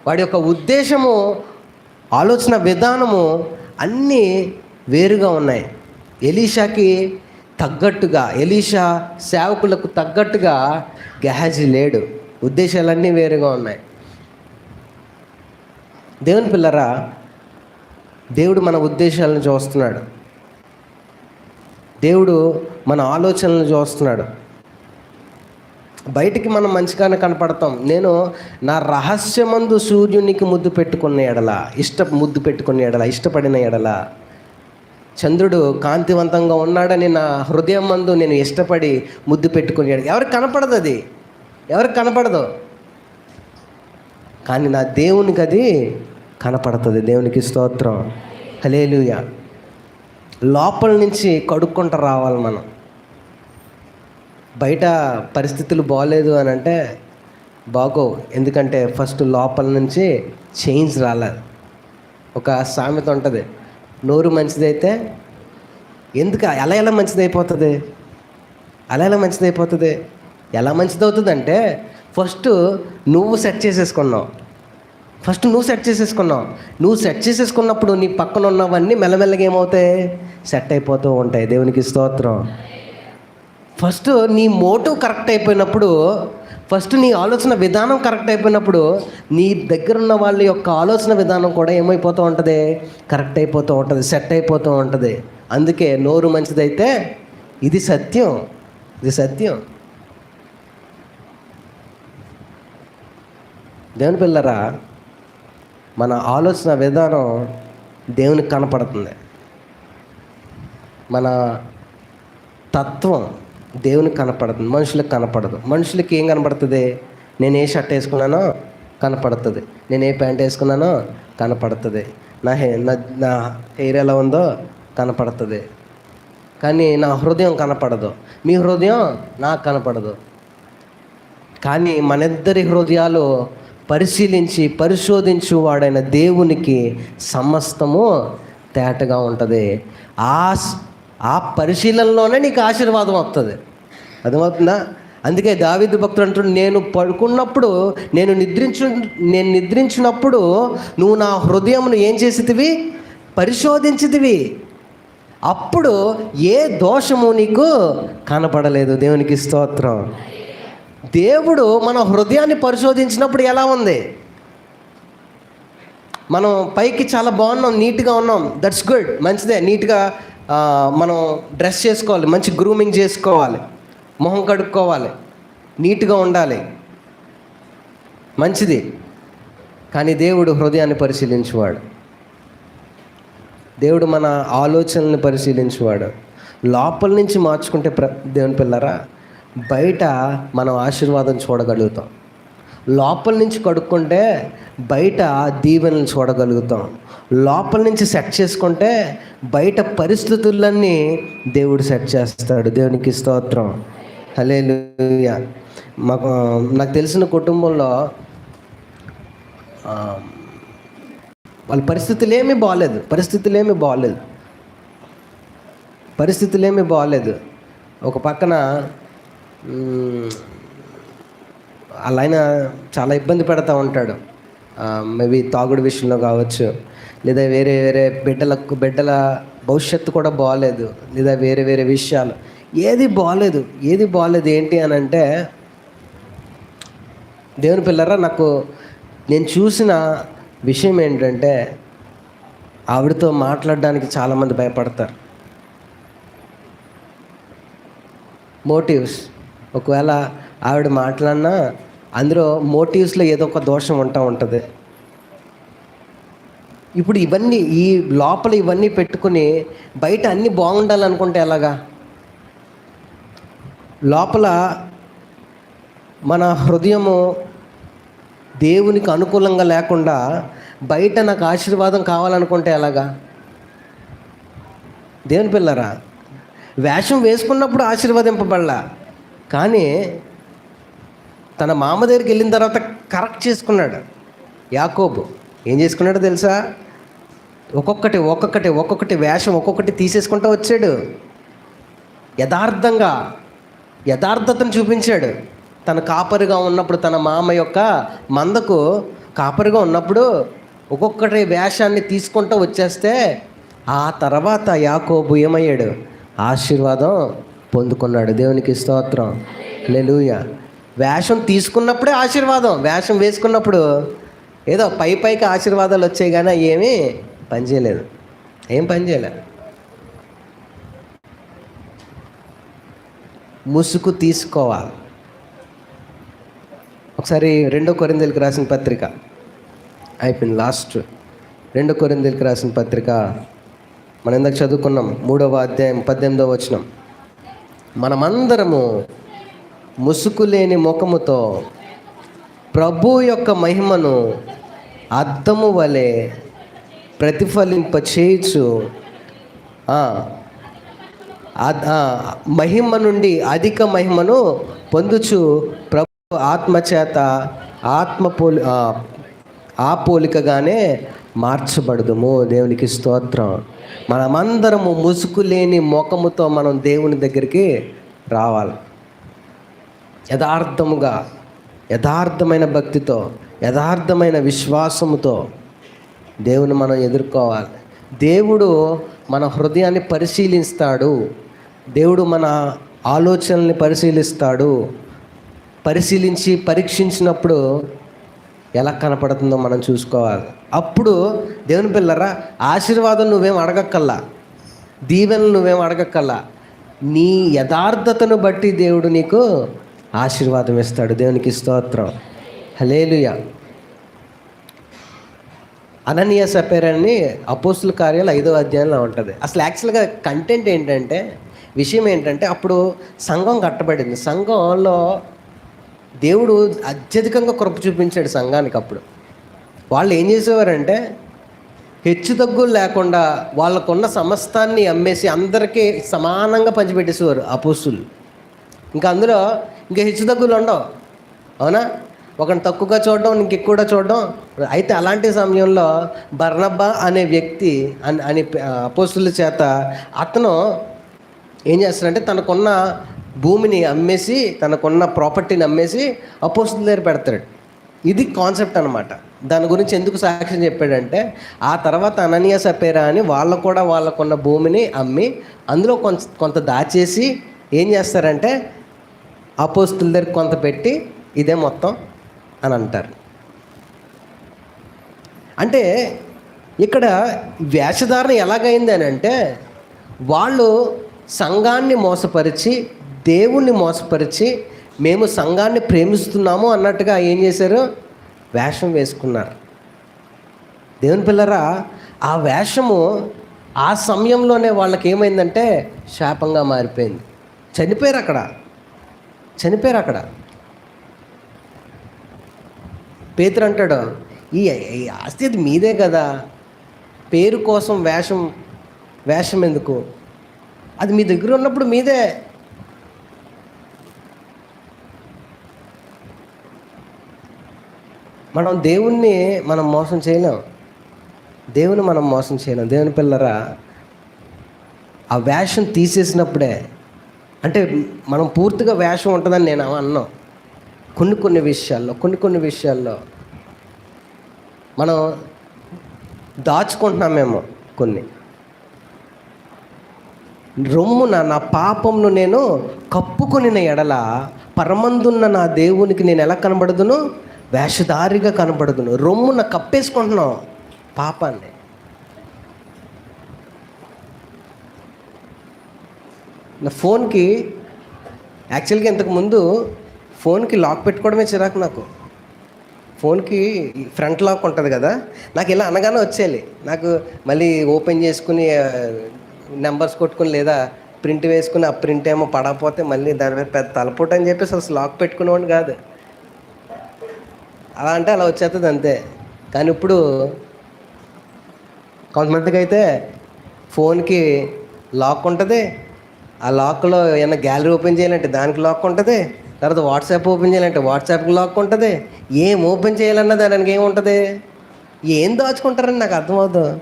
వాడి యొక్క ఉద్దేశము, ఆలోచన విధానము అన్నీ వేరుగా ఉన్నాయి. ఎలీషాకి తగ్గట్టుగా, ఎలీషా సేవకులకు తగ్గట్టుగా గెహజీ లేడు. ఉద్దేశాలన్నీ వేరుగా ఉన్నాయి. దేవుని పిల్లరా, దేవుడు మన ఉద్దేశాలను చూస్తున్నాడు. దేవుడు మన ఆలోచనలను చూస్తున్నాడు. బయటికి మనం మంచిగానే కనపడతాం. నేను నా రహస్యమందు సూర్యునికి ముద్దు పెట్టుకున్న ఎడల, ఇష్టపడిన ఎడల, చంద్రుడు కాంతివంతంగా ఉన్నాడని నా హృదయం మందు నేను ఇష్టపడి ముద్దు పెట్టుకుని ఎవరికి కనపడదు, అది ఎవరికి కనపడదు. కానీ నా దేవునికి అది కనపడుతుంది. దేవునికి స్తోత్రం, హల్లెలూయా. లోపల నుంచి కడుక్కుంటూ రావాలి మనం. బయట పరిస్థితులు బాగోలేదు అని అంటే బాగోవు. ఎందుకంటే ఫస్ట్ లోపల నుంచి చేంజ్ రాలేదు. ఒక సామెత ఉంటుంది, నోరు మంచిదైతే ఎందుకు ఎలా మంచిదైపోతుంది, ఎలా మంచిదవుతుందంటే ఫస్ట్ నువ్వు సెట్ చేసేసుకున్నావు. నువ్వు సెట్ చేసేసుకున్నప్పుడు నీ పక్కన ఉన్నవన్నీ మెల్లమెల్లగా ఏమవుతాయి, సెట్ అయిపోతూ ఉంటాయి. దేవునికి స్తోత్రం. ఫస్ట్ నీ మోటివ్ కరెక్ట్ అయిపోయినప్పుడు, ఫస్ట్ నీ ఆలోచన విధానం కరెక్ట్ అయిపోయినప్పుడు నీ దగ్గర ఉన్న వాళ్ళ యొక్క ఆలోచన విధానం కూడా ఏమైపోతూ ఉంటుంది, కరెక్ట్ అయిపోతూ ఉంటుంది, సెట్ అయిపోతూ ఉంటుంది. అందుకే నోరు మంచిదైతే ఇది సత్యం. దేవుని పిల్లరా, మన ఆలోచన విధానం దేవునికి కనపడుతుంది. మన తత్వం దేవునికి కనపడుతుంది, మనుషులకు కనపడదు. మనుషులకి ఏం కనపడుతుంది, నేను ఏ షర్ట్ వేసుకున్నానో కనపడుతుంది, నేను ఏ ప్యాంట్ వేసుకున్నానో కనపడుతుంది, నా హెయిర్ ఎలా ఉందో కనపడుతుంది. కానీ నా హృదయం కనపడదు, మీ హృదయం నాకు కనపడదు. కానీ మనిద్దరి హృదయాలు పరిశోధించు వాడైన దేవునికి సమస్తము తేటగా ఉంటుంది. ఆ పరిశీలనలోనే నీకు ఆశీర్వాదం వస్తుంది. అర్థమవుతుందా? అందుకే దావీదు భక్తుడు అంటున్నాడు, నేను పడుకున్నప్పుడు, నేను నిద్రించినప్పుడు నువ్వు నా హృదయమును ఏం చేసేదివి, పరిశోధించితివి, అప్పుడు ఏ దోషము నీకు కనపడలేదు. దేవునికి స్తోత్రం. దేవుడు మన హృదయాన్ని పరిశోధించినప్పుడు ఎలా ఉంది, మనం పైకి చాలా బాగున్నాం, నీట్గా ఉన్నాం, దట్స్ గుడ్, మంచిదే. నీట్గా మనం డ్రెస్ చేసుకోవాలి, మంచి గ్రూమింగ్ చేసుకోవాలి, మొహం కడుక్కోవాలి, నీట్గా ఉండాలి, మంచిది. కానీ దేవుడు హృదయాన్ని పరిశీలించేవాడు. దేవుడు మన ఆలోచనల్ని పరిశీలించేవాడు. లోపల నుంచి మార్చుకుంటే దేవుని పిల్లరా, బయట మనం ఆశీర్వాదం చూడగలుగుతాం. లోపల నుంచి కడుక్కుంటే బయట దీవెనలు చూడగలుగుతాం. లోపల నుంచి సెట్ చేసుకుంటే బయట పరిస్థితులన్నీ దేవుడు సెట్ చేస్తాడు. దేవునికి స్తోత్రం, హల్లెలూయా. నాకు తెలిసిన కుటుంబంలో వాళ్ళ పరిస్థితులు ఏమీ బాగలేదు. ఒక పక్కన ఆయన చాలా ఇబ్బంది పెడతా ఉంటాడు. మేబీ తాగుడు విషయంలో కావచ్చు, లేదా వేరే బిడ్డల భవిష్యత్తు కూడా బాగలేదు, లేదా వేరే విషయాలు, ఏది బాగలేదు. ఏంటి అని అంటే, దేవుని పిల్లరా, నేను చూసిన విషయం ఏంటంటే, ఆవిడతో మాట్లాడడానికి చాలామంది భయపడతారు. మోటివ్స్, ఒకవేళ ఆవిడ మాట్లాడినా అందులో మోటివ్స్లో ఏదో ఒక దోషం ఉంటుంది. ఇప్పుడు ఈ లోపల ఇవన్నీ పెట్టుకుని బయట అన్నీ బాగుండాలనుకుంటే ఎలాగా? లోపల మన హృదయము దేవునికి అనుకూలంగా లేకుండా బయట నాకు ఆశీర్వాదం కావాలనుకుంటే ఎలాగా? దేవుని పిల్లరా, వేషం వేసుకున్నప్పుడు ఆశీర్వదింపబడలా, కానీ తన మామ దగ్గరికి వెళ్ళిన తర్వాత కరెక్ట్ చేసుకున్నాడు. యాకోబు ఏం చేసుకున్నాడో తెలుసా? ఒక్కొక్కటి వేషం ఒక్కొక్కటి తీసేసుకుంటూ వచ్చాడు. యథార్థతను చూపించాడు. తన కాపరిగా ఉన్నప్పుడు, తన మామ యొక్క మందకు కాపరిగా ఉన్నప్పుడు ఒక్కొక్కటి వేషాన్ని తీసుకుంటూ వచ్చేస్తే, ఆ తర్వాత యాకోబు ఏమయ్యాడు? ఆశీర్వాదం పొందుకున్నాడు. దేవునికి స్తోత్రం, హల్లెలూయా. వేషం తీసుకున్నప్పుడే ఆశీర్వాదం, వేషం వేసుకున్నప్పుడు ఏదో పైకి ఆశీర్వాదాలు వచ్చాయి కానీ ఏమీ పనిచేయలేదు, ఏం పనిచేయలేదు. ముసుగు తీసుకోవాలి. ఒకసారి 2 కొరింథీయులకు రాసిన పత్రిక అయిపోయింది, లాస్ట్ 2 కొరింథీయులకు రాసిన పత్రిక మనం ఇందాక చదువుకున్నాం, 3వ అధ్యాయం 18వ వచనం. మనమందరము ముసుగు లేని ముఖముతో ప్రభు యొక్క మహిమను అద్దము వలె ప్రతిఫలింపచేయుచు మహిమ నుండి అధిక మహిమను పొందుచు ప్రభు ఆత్మచేత పోలికగానే మార్చబడదుము. దేవునికి స్తోత్రం. మనమందరము ముసుగు లేని ముఖముతో మనం దేవుని దగ్గరికి రావాలి. యథార్థముగా, యథార్థమైన భక్తితో, యథార్థమైన విశ్వాసముతో దేవుని మనం ఎదుర్కోవాలి. దేవుడు మన హృదయాన్ని పరిశీలిస్తాడు. దేవుడు మన ఆలోచనల్ని పరిశీలిస్తాడు. పరీక్షించినప్పుడు ఎలా కనపడుతుందో మనం చూసుకోవాలి. అప్పుడు దేవుని పిల్లరా, ఆశీర్వాదం నువ్వేం అడగక్కల్లా, దీవెనలు నువ్వేం అడగక్కల్లా, నీ యథార్థతను బట్టి దేవుడు నీకు ఆశీర్వాదం ఇస్తాడు. దేవునికి స్తోత్రం. హల్లెలూయా. అననీయ సపేరాని అపోస్తుల కార్యాలు 5వ అధ్యాయంలో ఉంటుంది. అసలు యాక్చువల్గా కంటెంట్ ఏంటంటే, విషయం ఏంటంటే, అప్పుడు సంఘం కట్టబడింది. సంఘంలో దేవుడు అత్యధికంగా కృప చూపించాడు సంఘానికి. అప్పుడు వాళ్ళు ఏం చేసేవారంటే, హెచ్చు తగ్గులు లేకుండా వాళ్ళకున్న సమస్తాన్ని అమ్మేసి అందరికీ సమానంగా పంచిపెట్టేసేవారు అపోస్తులు. ఇంకా అందులో ఇంకా హెచ్చు తగ్గులు ఉండవు, అవునా? ఒకరిని తక్కువగా చూడడం, ఇంకెక్కువగా చూడడం. అయితే అలాంటి సమయంలో బర్నబ్బా అనే వ్యక్తి అని అపోస్తుల చేత అతను ఏం చేస్తాడంటే, తనకున్న భూమిని అమ్మేసి, తనకున్న ప్రాపర్టీని అమ్మేసి అపోస్తుల దగ్గర పెడతాడు. ఇది కాన్సెప్ట్ అనమాట. దాని గురించి ఎందుకు సాక్ష్యం చెప్పాడంటే, ఆ తర్వాత అననీయ సపేరా అని వాళ్ళు కూడా వాళ్ళకున్న భూమిని అమ్మి అందులో కొంత దాచేసి ఏం చేస్తారంటే, అపోస్తుల దగ్గర కొంత పెట్టి ఇదే మొత్తం అని అంటారు. అంటే ఇక్కడ వేషధారణ ఎలాగైంది అని అంటే, వాళ్ళు సంఘాన్ని మోసపరిచి, దేవుణ్ణి మోసపరిచి, మేము సంఘాన్ని ప్రేమిస్తున్నాము అన్నట్టుగా ఏం చేశారు, వేషం వేసుకున్నారు. దేవుని పిల్లరా, ఆ వేషము ఆ సమయంలోనే వాళ్ళకి ఏమైందంటే శాపంగా మారిపోయింది. చనిపోయారు అక్కడ. పేతురు అంటాడు, ఈ ఆస్తి అది మీదే కదా, పేరు కోసం వేషం ఎందుకు, అది మీ దగ్గర ఉన్నప్పుడు మీదే. మనం దేవుణ్ణి మోసం చేయలేం. దేవుని పిల్లరా, ఆ వేషం తీసేసినప్పుడే, అంటే మనం పూర్తిగా వేషం ఉంటుందని నేను అన్నాం. కొన్ని విషయాల్లో మనం దాచుకుంటున్నామేమో. కొన్ని రొమ్మున నా పాపంను నేను కప్పుకొనిన ఎడల పరమందున్న నా దేవునికి నేను ఎలా కనబడదును, వేషధారిగా కనబడదును. రొమ్మున కప్పేసుకుంటున్నాం పాపాన్ని. నా ఫోన్కి యాక్చువల్గా ఇంతకుముందు ఫోన్కి లాక్ పెట్టుకోవడమే చిరాకు నాకు. ఫోన్కి ఫ్రంట్ లాక్ ఉంటుంది కదా, నాకు ఇలా అనగానే వచ్చేయాలి. నాకు మళ్ళీ ఓపెన్ చేసుకుని నెంబర్స్ కొట్టుకుని లేదా ప్రింట్ వేసుకుని ఆ ప్రింట్ ఏమో పడకపోతే మళ్ళీ దాని మీద పెద్ద తలపోటు అని చెప్పేసి అసలు లాక్ పెట్టుకునేవాడిని కాదు. అలా అంటే అలా వచ్చేస్తుంది అంతే. కానీ ఇప్పుడు కొంతమందికి అయితే ఫోన్కి లాక్ ఉంటుంది. ఆ లాక్లో ఏమైనా గ్యాలరీ ఓపెన్ చేయాలంటే దానికి లాక్ ఉంటుంది. తర్వాత వాట్సాప్ ఓపెన్ చేయాలంటే వాట్సాప్కి లాక్ ఉంటుంది. ఏం ఓపెన్ చేయాలన్నా దానికి ఏముంటుంది. ఏం దాచుకుంటారని నాకు అర్థమవుతుంది.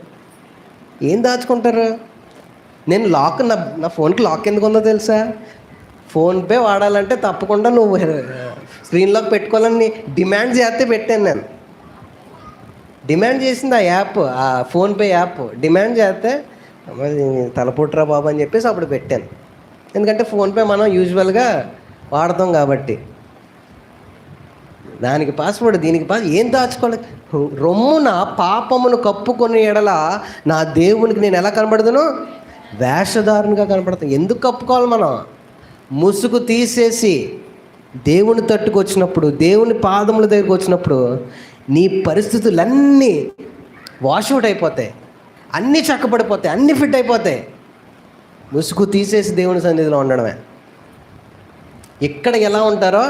ఏం దాచుకుంటారు? నేను లాక్ నా ఫోన్కి లాక్ ఎందుకు ఉందో తెలుసా? ఫోన్పే వాడాలంటే తప్పకుండా నువ్వు స్క్రీన్ లాక్ పెట్టుకోవాలని డిమాండ్ చేస్తే పెట్టాను. నేను డిమాండ్ చేసింది ఆ యాప్, ఆ ఫోన్పే యాప్ డిమాండ్ చేస్తే తలపుట్రా బాబు అని చెప్పేసి అప్పుడు పెట్టాను. ఎందుకంటే ఫోన్పే మనం యూజువల్గా వాడతాం కాబట్టి. దానికి పాస్వర్డ్, దీనికి ఏం దాచుకోలే. రొమ్మున పాపమును కప్పుకొని ఎడల నా దేవునికి నేను ఎలా కనబడదును? వేషధారునిగా కనపడతాను. ఎందుకు కప్పుకోవాలి మనం? ముసుగు తీసేసి దేవుని తట్టుకు వచ్చినప్పుడు, దేవుని పాదముల దగ్గరకు వచ్చినప్పుడు నీ పరిస్థితులన్నీ వాష్అవుట్ అయిపోతాయి, అన్నీ చక్కబడిపోతాయి, అన్నీ ఫిట్ అయిపోతాయి. ముసుగు తీసేసి దేవుని సన్నిధిలో ఉండడమే. ఇక్కడ ఎలా ఉంటారో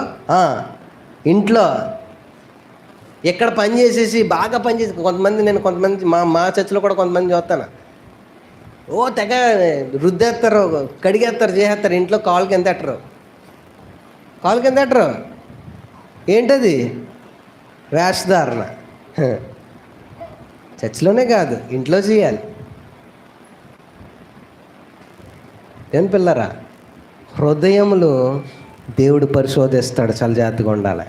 ఇంట్లో ఎక్కడ పని చేసేసి బాగా పని చేసి కొంతమంది మా చర్చిలో కూడా కొంతమంది చూస్తాను, తెగ రుద్దేస్తారు, కడిగేస్తారు, చేసేస్తారు. ఇంట్లో కాలు కింద ఎట్టరు. ఏంటది? వేషధారణ. చర్చిలోనే కాదు, ఇంట్లో చేయాలి. ఏం పిల్లరా, హృదయములు దేవుడు పరిశోధిస్తాడు. చాలా జాగ్రత్తగా ఉండాలి.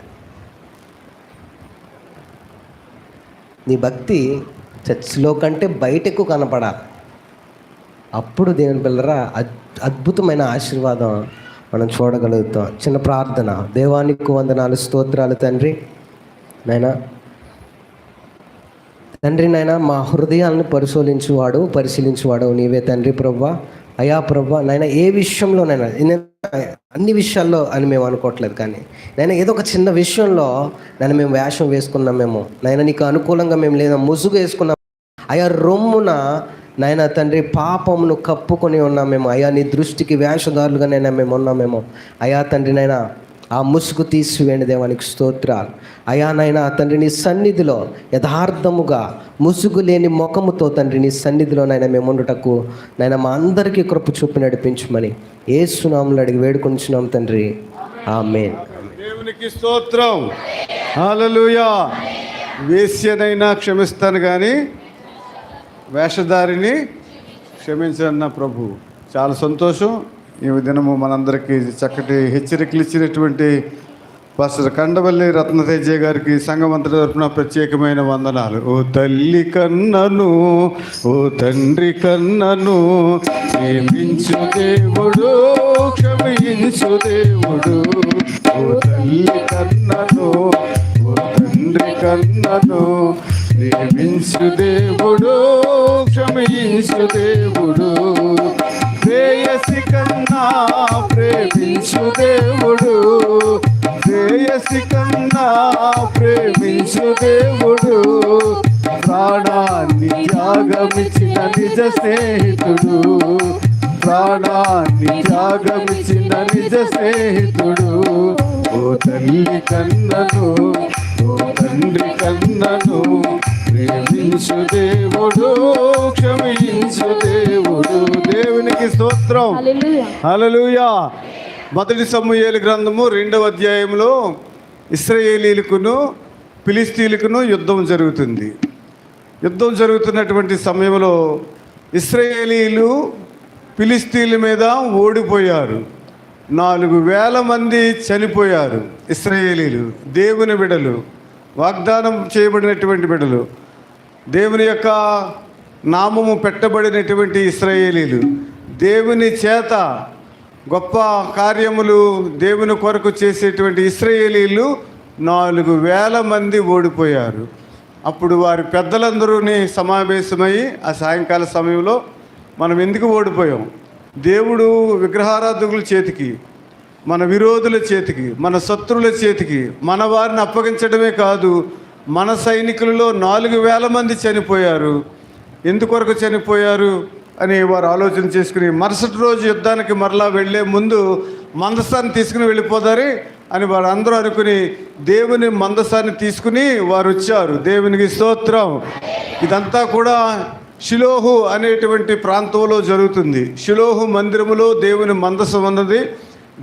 నీ భక్తి చర్చిలో కంటే బయట ఎక్కువ కనపడాలి. అప్పుడు దేవుని పిల్లరా అద్భుతమైన ఆశీర్వాదం మనం చూడగలుగుతాం. చిన్న ప్రార్థన. దేవానికి వందనాలు, స్తోత్రాలు తండ్రి. నాయనా మా హృదయాలను పరిశీలించువాడు నీవే తండ్రి. ప్రభువా, అయా ప్రభువా, నాయన ఏ విషయంలోనైనా, అన్ని విషయాల్లో అని మేము అనుకోవట్లేదు, కానీ నాయన ఏదో ఒక చిన్న విషయంలో మేము వేషం వేసుకున్నామేమో నాయన, నీకు అనుకూలంగా మేము లేదా ముసుగు వేసుకున్నాం అయా. రొమ్మున నాయన తండ్రి పాపమును కప్పుకొని ఉన్నామేమో అయా. నీ దృష్టికి వేషధారులుగా మేము ఉన్నామేమో అయా తండ్రి. నాయన ఆ ముసుగు తీసివేయండి. దేవానికి స్తోత్రాలు అయా. నాయన తండ్రి, నీ సన్నిధిలో యథార్థముగా ముసుగు లేని ముఖముతో తండ్రి నీ సన్నిధిలో మేము ఉండుటకు నాయన మా అందరికీ కృప చూపి నడిపించమని యేసు నామములో అడిగి వేడుకొంచున్నాం తండ్రి. ఆమేన్. దేవునికి స్తోత్రం. హల్లెలూయా. వేశ్యనైనా క్షమిస్తాను కానీ వేషధారిని క్షమించన్న ప్రభు. చాలా సంతోషం. ఈ దినము మనందరికీ చక్కటి హెచ్చరికలు ఇచ్చినటువంటి పాస్టర్ కండవల్లి రత్నతేజ గారికి సంఘమంతటి తరపున ప్రత్యేకమైన వందనాలు. ఓ తల్లి కన్నను, ఓ తండ్రి కన్నను, ప్రేమించు దేవుడు, క్షమించు దేవుడు. ఓ తల్లి కన్నను, ఓ తండ్రి కన్నను, ప్రేమించు దేవుడు, క్షమించు దేవుడు. ప్రేయసి కన్నా ప్రేమించు దేవుడు, ప్రేయసి కన్నా ప్రేమించు దేవుడు. ప్రాణాన్ని త్యాగమిచ్చిన నిజ స్నేహితుడు, ప్రాణాన్ని త్యాగమిచ్చిన నిజ స్నేహితుడు. ఓ తల్లి కన్నను, ఓ తండ్రి కన్నను, ప్రేమించు దేవుడు, క్షమించు దేవుడు. దేవునికి స్తోత్రం. హల్లెలూయా. మొదటి సమూయేలు గ్రంథము 2వ అధ్యాయంలో ఇశ్రాయేలీయులకును ఫిలిష్తీయులకును యుద్ధం జరుగుతుంది. యుద్ధం జరుగుతున్నటువంటి సమయంలో ఇశ్రాయేలీయులు ఫిలిష్తీయుల మీద ఓడిపోయారు. 4,000 మంది చనిపోయారు. ఇశ్రాయేలీయులు దేవుని బిడ్డలు, వాగ్దానం చేయబడినటువంటి బిడ్డలు, దేవుని యొక్క నామము పెట్టబడినటువంటి ఇశ్రాయేలీయులు, దేవుని చేత గొప్ప కార్యములు దేవుని కొరకు చేసేటువంటి ఇశ్రాయేలీయులు 4,000 మంది ఓడిపోయారు. అప్పుడు వారి పెద్దలందరూ సమావేశమై ఆ సాయంకాల సమయంలో మనం ఎందుకు ఓడిపోయాం? దేవుడు విగ్రహారాధకుల చేతికి, మన విరోధుల చేతికి, మన శత్రువుల చేతికి మన వారిని అప్పగించడమే కాదు, మన సైనికులలో 4,000 మంది చనిపోయారు. ఎందుకొరకు చనిపోయారు అని వారు ఆలోచన చేసుకుని మరుసటి రోజు యుద్ధానికి మరలా వెళ్ళే ముందు మందసాన్ని తీసుకుని వెళ్ళిపోతారు అని వారు అందరూ అనుకుని దేవుని మందసాన్ని తీసుకుని వారు వచ్చారు. దేవునికి స్తోత్రం. ఇదంతా కూడా షిలోహు అనేటువంటి ప్రాంతంలో జరుగుతుంది. షిలోహు మందిరములో దేవుని మందసం ఉన్నది.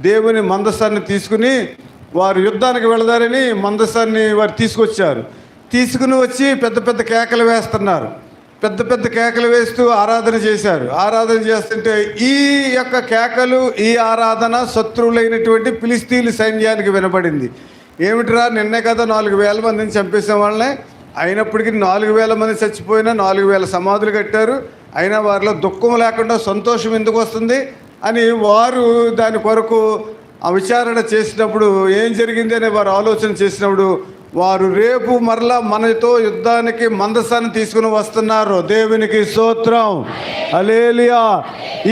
దేవుని మందసాన్ని తీసుకుని వారు యుద్ధానికి వెళదారని మందసాన్ని వారు తీసుకొచ్చారు. తీసుకుని వచ్చి పెద్ద పెద్ద కేకలు వేస్తున్నారు. పెద్ద పెద్ద కేకలు వేస్తూ ఆరాధన చేశారు. ఆరాధన చేస్తుంటే ఈ యొక్క కేకలు, ఈ ఆరాధన శత్రువులైనటువంటి ఫిలిష్తీయుల సైన్యానికి వినపడింది. ఏమిటిరా, నిన్నే కదా 4,000 మందిని చంపేసే వాళ్ళనే, అయినప్పటికీ 4,000 మంది చచ్చిపోయినా 4,000 సమాధులు కట్టారు, అయినా వారిలో దుఃఖం లేకుండా సంతోషం ఎందుకు వస్తుంది అని వారు దాని కొరకు ఆ విచారణ చేసినప్పుడు ఏం జరిగింది అనే వారు ఆలోచన చేసినప్పుడు వారు రేపు మరలా మనతో యుద్ధానికి మందసాన్ని తీసుకుని వస్తున్నారు. దేవునికి స్తోత్రం, హల్లెలూయా.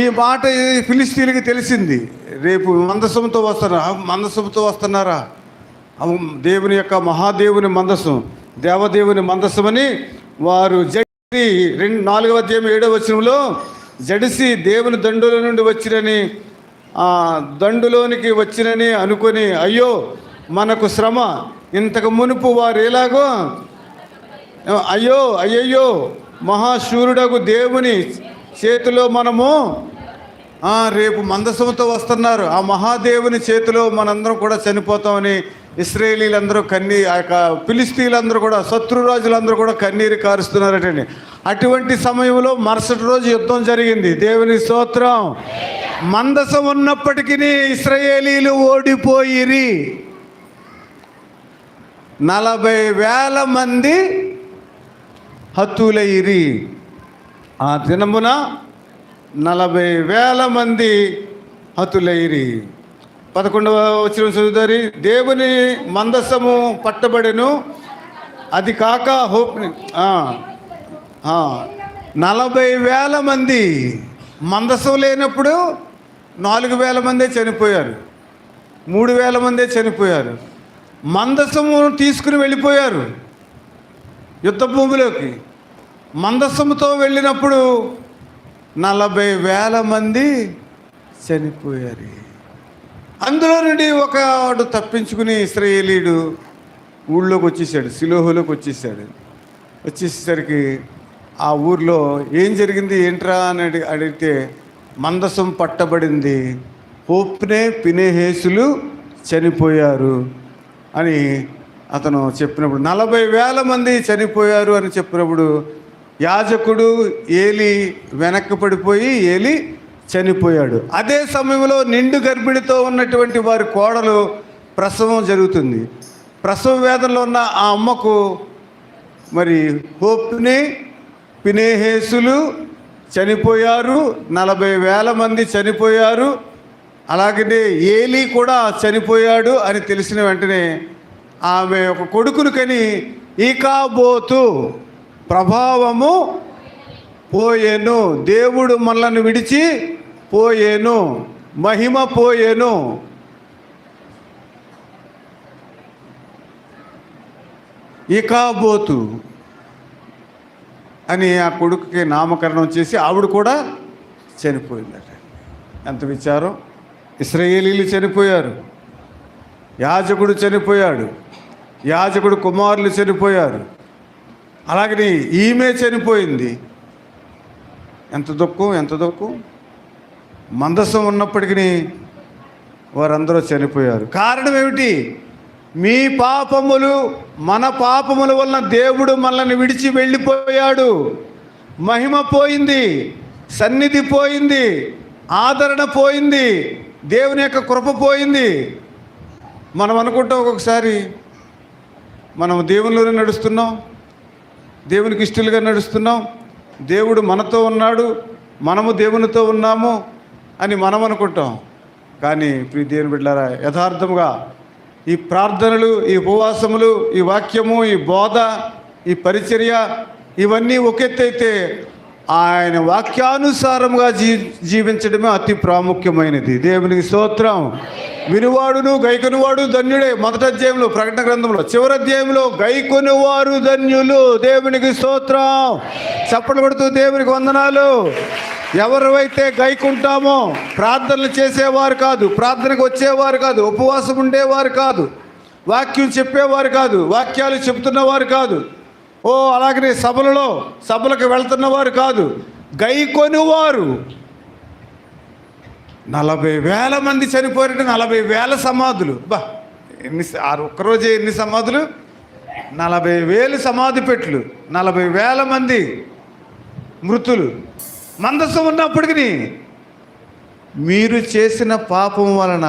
ఈ మాట ఫిలిష్తీయులకి తెలిసింది. రేపు మందసంతో వస్తున్నారు. మందసంతో వస్తున్నారా? దేవుని యొక్క మహాదేవుని మందసం, దేవదేవుని మందసమని వారు జడిసి 4వ అధ్యాయం 7వ వచనంలో జడిసి దేవుని దండుల నుండి వచ్చిరని, దండులోనికి వచ్చినని అనుకొని, అయ్యో మనకు శ్రమ, ఇంతకు మునుపు వారు ఎలాగో అయ్యయ్యో మహాశూరుడకు దేవుని చేతిలో మనము రేపు మందసంతో వస్తున్నారు. ఆ మహాదేవుని చేతిలో మనందరం కూడా చనిపోతామని ఇశ్రాయేలీలందరూ ఆ యొక్క ఫిలిష్తీయులందరూ కూడా, శత్రురాజులందరూ కూడా కన్నీరు కారుస్తున్నారటండి. అటువంటి సమయంలో మరుసటి రోజు యుద్ధం జరిగింది. దేవుని స్తోత్రం. మందసం ఉన్నప్పటికీ ఇశ్రాయేలీలు ఓడిపోయిరి. 40,000 మంది హతులైరి. ఆ దినమున 40,000 మంది హతులైరి. 11వ వచనం చదువుతారు. దేవుని మందసము పట్టబడెను, అది కాక 40,000 మంది. మందసం లేనప్పుడు 4,000 మందే చనిపోయారు, 3,000 మందే చనిపోయారు. మందసము తీసుకుని వెళ్ళిపోయారు యుద్ధ భూమిలోకి. మందసముతో వెళ్ళినప్పుడు 40,000 మంది చనిపోయారు. అందులో నుండి ఒకడు తప్పించుకుని ఇశ్రాయేలీయుడు ఊళ్ళోకి వచ్చేసాడు, షిలోహులోకి వచ్చేసాడు. వచ్చేసరికి ఆ ఊర్లో ఏం జరిగింది ఏంట్రా అని అడిగితే, మందసం పట్టబడింది, హోప్నే ఫీనెహాసులు చనిపోయారు అని అతను చెప్పినప్పుడు, 40,000 మంది చనిపోయారు అని చెప్పినప్పుడు యాజకుడు ఏలి వెనక్కి పడిపోయి ఏలి చనిపోయాడు. అదే సమయంలో నిండు గర్భిణితో ఉన్నటువంటి వారి కోడలు ప్రసవం జరుగుతుంది. ప్రసవ వేదనలో ఉన్న ఆ అమ్మకు మరి హోప్ని ఫీనెహాసులు చనిపోయారు, 40,000 మంది చనిపోయారు, అలాగనే ఏలీ కూడా చనిపోయాడు అని తెలిసిన వెంటనే ఆమె ఒక కొడుకును కని, ఈకాబోతు ప్రభావము పోయేను, దేవుడు మనల్ని విడిచి పోయేను, మహిమ పోయేను. ఈకాబోతు అని ఆ కొడుకుకి నామకరణం చేసి ఆవిడ కూడా చనిపోయిందట. ఎంత విచారం! ఇశ్రాయేలీలు చనిపోయారు, యాజకుడు చనిపోయాడు, యాజకుడు కుమారులు చనిపోయారు, అలాగని ఈమె చనిపోయింది. ఎంత దుఃఖం, ఎంత దుఃఖం! మందసం ఉన్నప్పటికీ వారందరూ చనిపోయారు. కారణం ఏమిటి? మీ పాపములు, మన పాపముల వలన దేవుడు మనల్ని విడిచి వెళ్ళిపోయాడు. మహిమ పోయింది, సన్నిధి పోయింది, ఆదరణ పోయింది, దేవుని యొక్క కృప పోయింది. మనం అనుకుంటాం ఒక్కొక్కసారి మనం దేవునిలోనే నడుస్తున్నాం, దేవునికి ఇష్టలుగా నడుస్తున్నాం, దేవుడు మనతో ఉన్నాడు, మనము దేవునితో ఉన్నాము అని మనం అనుకుంటాం. కానీ ప్రియ దేవుని బిడ్డలారా, యథార్థముగా ఈ ప్రార్థనలు, ఈ ఉపవాసములు, ఈ వాక్యము, ఈ బోధ, ఈ పరిచర్య ఇవన్నీ ఒక ఎత్తైతే ఆయన వాక్యానుసారంగా జీవించడమే అతి ప్రాముఖ్యమైనది. దేవునికి స్తోత్రం. వినువాడును గైకొనువాడు ధన్యుడే. మొదటి అధ్యాయంలో ప్రకటన గ్రంథంలో, చివరి అధ్యాయంలో గైకొనువారు ధన్యులు. దేవునికి స్తోత్రం. చప్పట్లు కొడుతూ దేవునికి వందనాలు. ఎవరైతే గైకుంటామో, ప్రార్థనలు చేసేవారు కాదు, ప్రార్థనకు వచ్చేవారు కాదు, ఉపవాసం ఉండేవారు కాదు, వాక్యం చెప్పేవారు కాదు, వాక్యాలు చెప్తున్నవారు కాదు, అలాగనే సభలకు వెళ్తున్నవారు కాదు, గైకొనువారు. 40,000 మంది చనిపోయారంటే 40,000 సమాధులు. ఒక్కరోజే ఎన్ని సమాధులు? 40,000 సమాధి పెట్లు, 40,000 మంది మృతులు. మందసం ఉన్నప్పటికీ మీరు చేసిన పాపం వలన